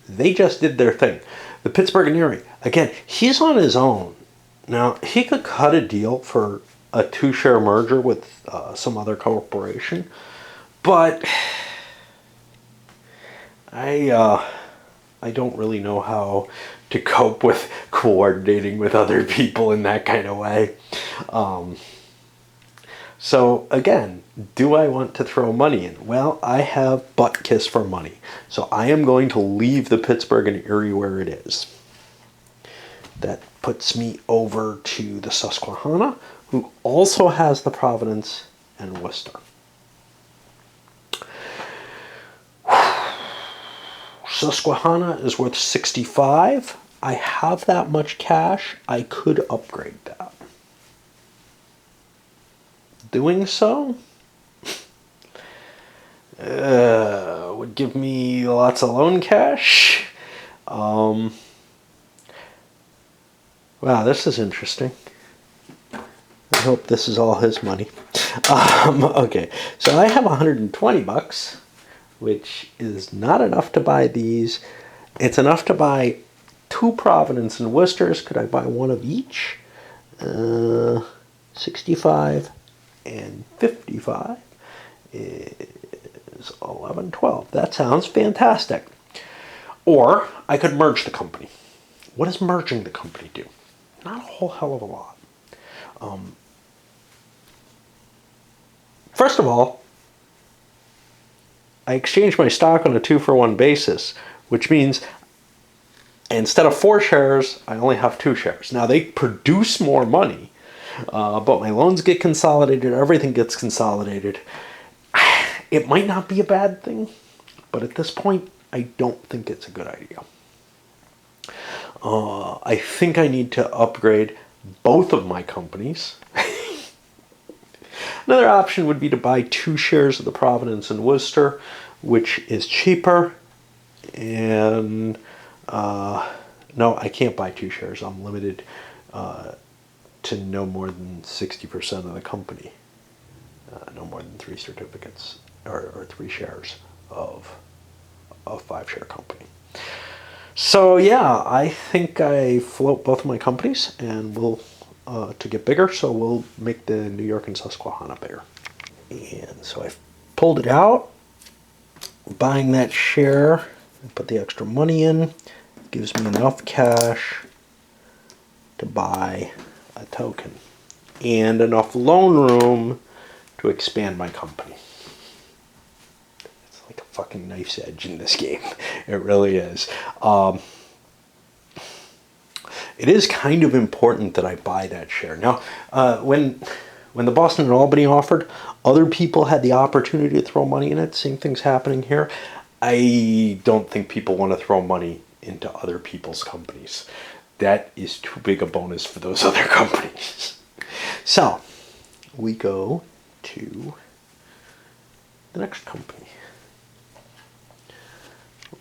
They just did their thing. The Pittsburgh and Erie. Again, he's on his own. Now, he could cut a deal for a 2-share merger with some other corporation, but I don't really know how to cope with coordinating with other people in that kind of way. So again, do I want to throw money in? Well, I have butt kiss for money. So I am going to leave the Pittsburgh and Erie where it is. That puts me over to the Susquehanna, who also has the Providence and Worcester. Susquehanna is worth 65. I have that much cash. I could upgrade that. Doing so would give me lots of loan cash. Wow, this is interesting. I hope this is all his money. Okay, so I have 120 bucks, which is not enough to buy these. It's enough to buy 2 Providence and Worcesters. Could I buy one of each? 65 and 55 is 11, 12. That sounds fantastic. Or I could merge the company. What does merging the company do? Not a whole hell of a lot. First of all, I exchange my stock on a 2-for-1 basis, which means instead of 4 shares, I only have 2 shares. Now they produce more money, but my loans get consolidated, everything gets consolidated. It might not be a bad thing, but at this point, I don't think it's a good idea. I think I need to upgrade both of my companies. Another option would be to buy 2 shares of the Providence and Worcester, which is cheaper. And no, I can't buy 2 shares. I'm limited to no more than 60% of the company. No more than 3 certificates or 3 shares of a 5-share company. So yeah, I think I float both of my companies, and we'll to get bigger. So we'll make the New York and Susquehanna bigger. And so I pulled it out, buying that share, put the extra money in, gives me enough cash to buy a token and enough loan room to expand my company. It's like a fucking knife's edge in this game. It really is. It is kind of important that I buy that share. Now, when the Boston and Albany offered, other people had the opportunity to throw money in it. Same thing's happening here. I don't think people want to throw money into other people's companies. That is too big a bonus for those other companies. So, we go to the next company,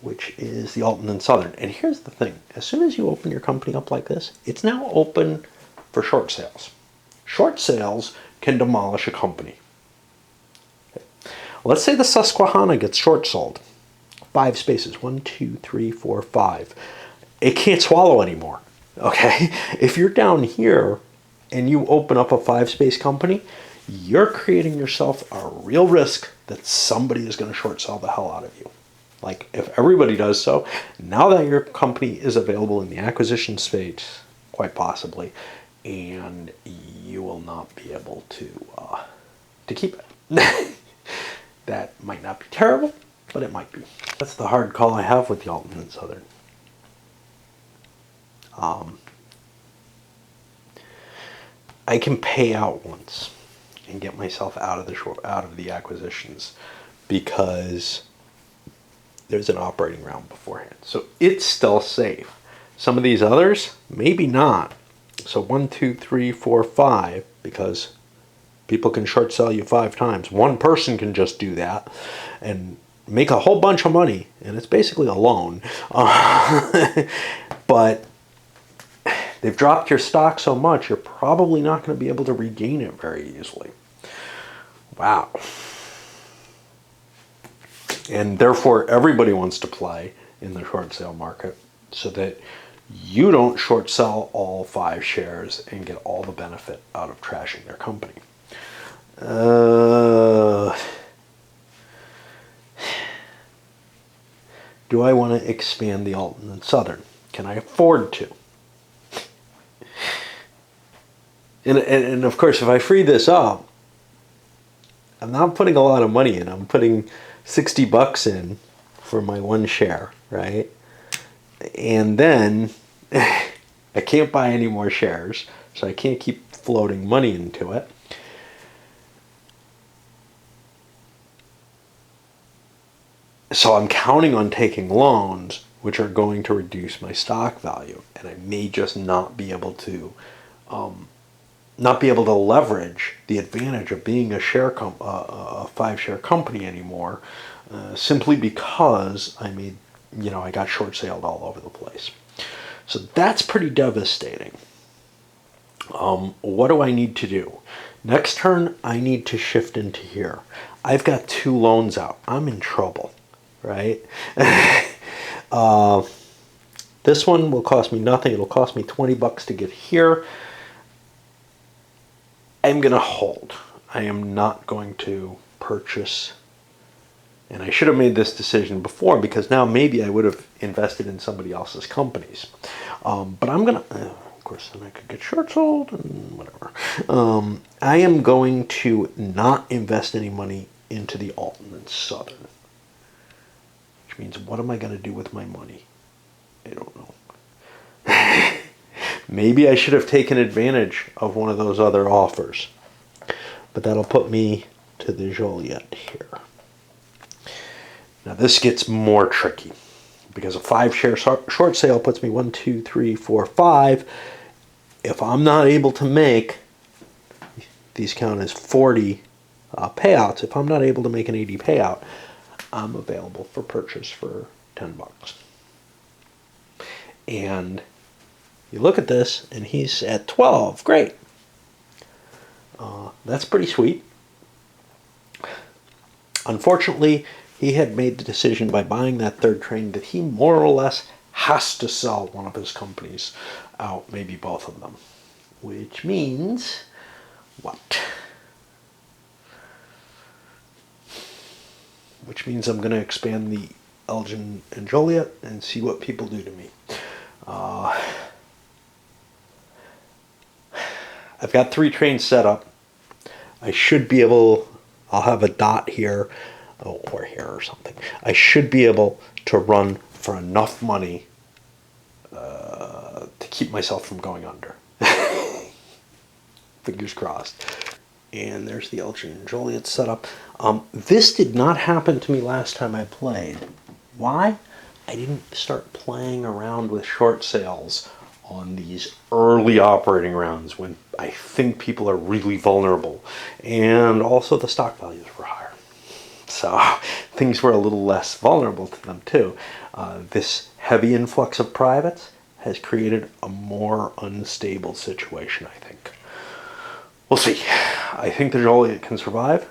which is the Alton and Southern. And here's the thing. As soon as you open your company up like this, it's now open for short sales. Short sales can demolish a company. Let's say the Susquehanna gets short sold. 5 spaces, 1, 2, 3, 4, 5. It can't swallow anymore. Okay? If you're down here and you open up a 5-space company, you're creating yourself a real risk that somebody is going to short sell the hell out of you. Like, if everybody does so, now that your company is available in the acquisition space, quite possibly, and you will not be able to keep it. That might not be terrible, but it might be. That's the hard call I have with the Alton and Southern. I can pay out once and get myself out of the acquisitions because there's an operating round beforehand. So it's still safe. Some of these others, maybe not. So 1, 2, 3, 4, 5, because people can short sell you 5 times. One person can just do that and make a whole bunch of money, and it's basically a loan. But they've dropped your stock so much, you're probably not going to be able to regain it very easily. Wow. And therefore, everybody wants to play in the short sale market so that you don't short sell all 5 shares and get all the benefit out of trashing their company. Do I want to expand the Alton and Southern? Can I afford to? And of course, if I free this up, I'm not putting a lot of money in. I'm putting $60 in for my 1 share, right? And then I can't buy any more shares, so I can't keep floating money into it. So I'm counting on taking loans, which are going to reduce my stock value, and I may just not be able to leverage the advantage of being a 5-share company anymore, simply because I got short saled all over the place. So that's pretty devastating. What do I need to do? Next turn, I need to shift into here. I've got 2 loans out. I'm in trouble, right? This one will cost me nothing. It'll cost me $20 to get here. I'm going to hold. I am not going to purchase. And I should have made this decision before, because now maybe I would have invested in somebody else's companies. But I'm going to, of course, then I could get short sold and whatever. I am going to not invest any money into the Alton and Southern. Which means, what am I going to do with my money? I don't know. Maybe I should have taken advantage of one of those other offers. But that'll put me to the Joliet here. Now this gets more tricky, because a 5-share short sale puts me 1, 2, 3, 4, 5. If I'm not able to make, these count as 40 payouts, if I'm not able to make an 80 payout, I'm available for purchase for $10. And you look at this, and he's at 12. Great. That's pretty sweet. Unfortunately, he had made the decision by buying that 3rd train that he more or less has to sell one of his companies out, maybe both of them. Which means what? Which means I'm going to expand the Elgin and Joliet and see what people do to me. I've got 3 trains set up. I should be able, I'll have a dot here, or here or something. I should be able to run for enough money to keep myself from going under. Fingers crossed. And there's the Elgin and Joliet setup. This did not happen to me last time I played. Why? I didn't start playing around with short sales on these early operating rounds when I think people are really vulnerable. And also the stock values were higher. So things were a little less vulnerable to them too. This heavy influx of privates has created a more unstable situation, I think. We'll see. I think the Joliet can survive.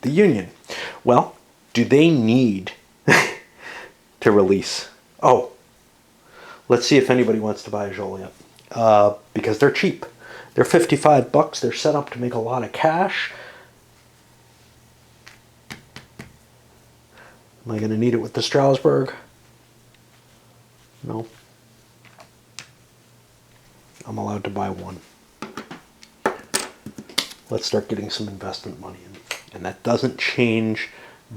The Union. Well, do they need to release? Oh, let's see if anybody wants to buy a Joliet. Because they're cheap. They're $55. They're set up to make a lot of cash. Am I going to need it with the Strasbourg? No. I'm allowed to buy one. Let's start getting some investment money in. And that doesn't change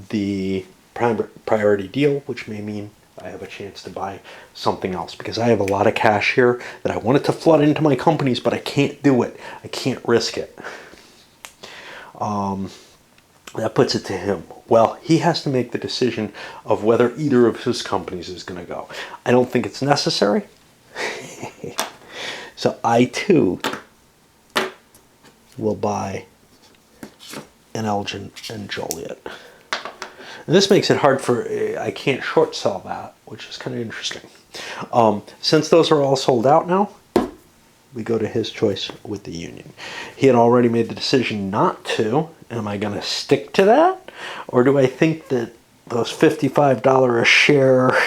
the priority deal, which may mean I have a chance to buy something else, because I have a lot of cash here that I wanted to flood into my companies, but I can't do it. I can't risk it. That puts it to him. Well, he has to make the decision of whether either of his companies is going to go. I don't think it's necessary. So I too will buy an Elgin and Joliet. And this makes it hard for, I can't short sell that, which is kind of interesting. Since those are all sold out now, we go to his choice with the Union. He had already made the decision not to. Am I going to stick to that? Or do I think that those $55 a share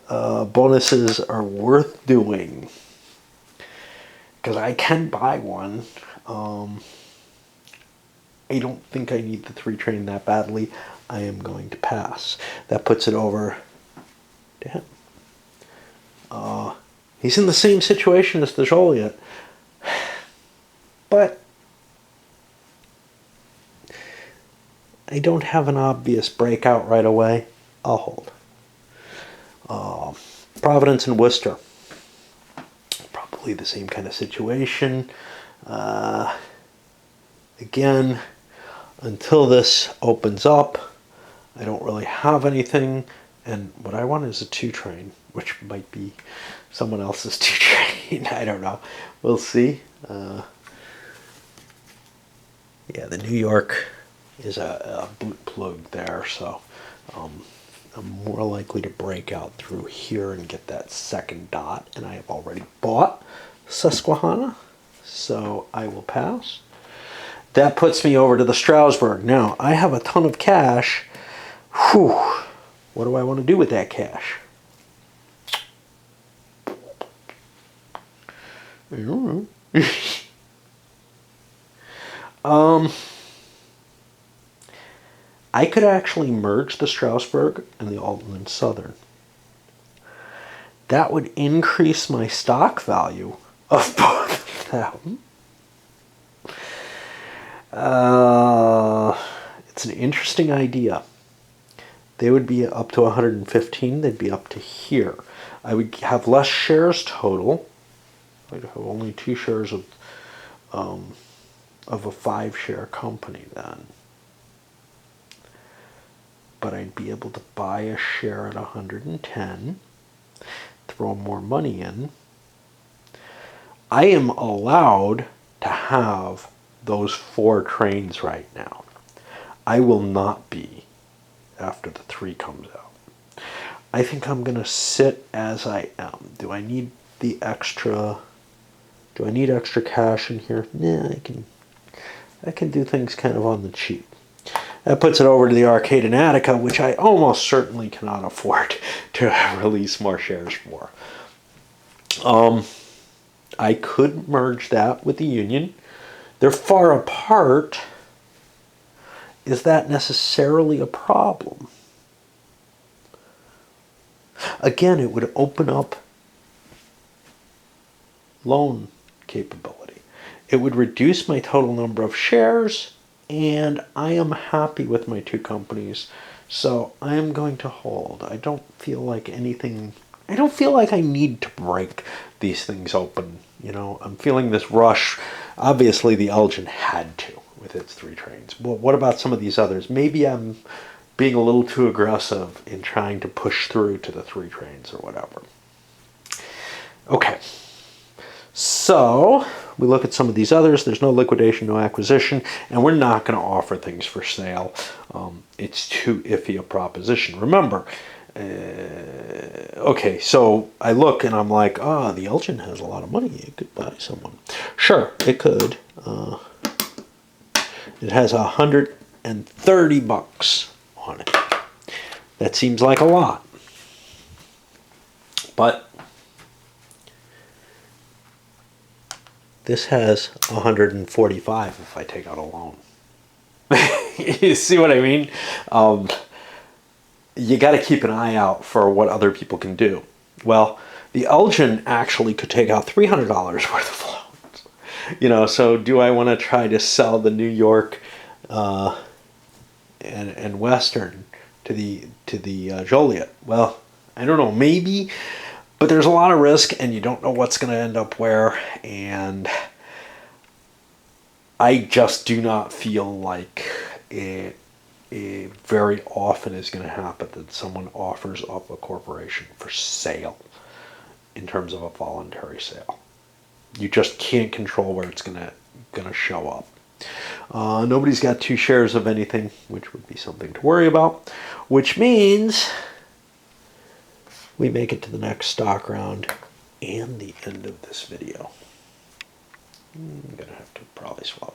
bonuses are worth doing? Because I can buy one. I don't think I need the 3 train that badly. I am going to pass. That puts it over to him. He's in the same situation as the Joliet. But I don't have an obvious breakout right away. I'll hold. Providence and Worcester. Probably the same kind of situation. Again, until this opens up, I don't really have anything. And what I want is a 2 train, which might be someone else's 2 train. I don't know. We'll see. Yeah, the New York is a boot plug there, so I'm more likely to break out through here and get that second dot. And I have already bought Susquehanna, so I will pass. That puts me over to the Strasbourg. Now, I have a ton of cash. Whew. What do I want to do with that cash? I don't know. I could actually merge the Strasbourg and the Alton and Southern. That would increase my stock value of both of them. It's an interesting idea. They would be up to 115. They'd be up to here. I would have less shares total. I'd have only 2 shares of a 5-share company then. But I'd be able to buy a share at 110, throw more money in. I am allowed to have those 4 trains right now. I will not be after the 3 comes out. I think I'm going to sit as I am. Do I need the extra? Do I need extra cash in here? Nah, I can do things kind of on the cheap. That puts it over to the Arcade and Attica, which I almost certainly cannot afford to release more shares for. I could merge that with the Union. They're far apart. Is that necessarily a problem? Again, it would open up loan capability. It would reduce my total number of shares, and I am happy with my 2 companies, so I am going to hold. I don't feel like anything, I don't feel like I need to break these things open. You know, I'm feeling this rush. Obviously, the Elgin had to with its 3 trains. Well, what about some of these others? Maybe I'm being a little too aggressive in trying to push through to the 3 trains or whatever. Okay. So we look at some of these others. There's no liquidation, no acquisition, and we're not going to offer things for sale. It's too iffy a proposition. Remember, okay, so I look and I'm like, the Elgin has a lot of money. It could buy someone. Sure, it could. It has $130 on it. That seems like a lot. But this has 145 if I take out a loan. You see what I mean? You got to keep an eye out for what other people can do. Well, the Elgin actually could take out $300 worth of loans. You know, so do I want to try to sell the New York and Western to the Joliet? Well, I don't know, maybe, but there's a lot of risk, and you don't know what's going to end up where, and I just do not feel like it very often is going to happen that someone offers up a corporation for sale in terms of a voluntary sale. You just can't control where it's gonna show up. Nobody's got 2 shares of anything, which would be something to worry about, which means we make it to the next stock round and the end of this video. I'm gonna have to probably swap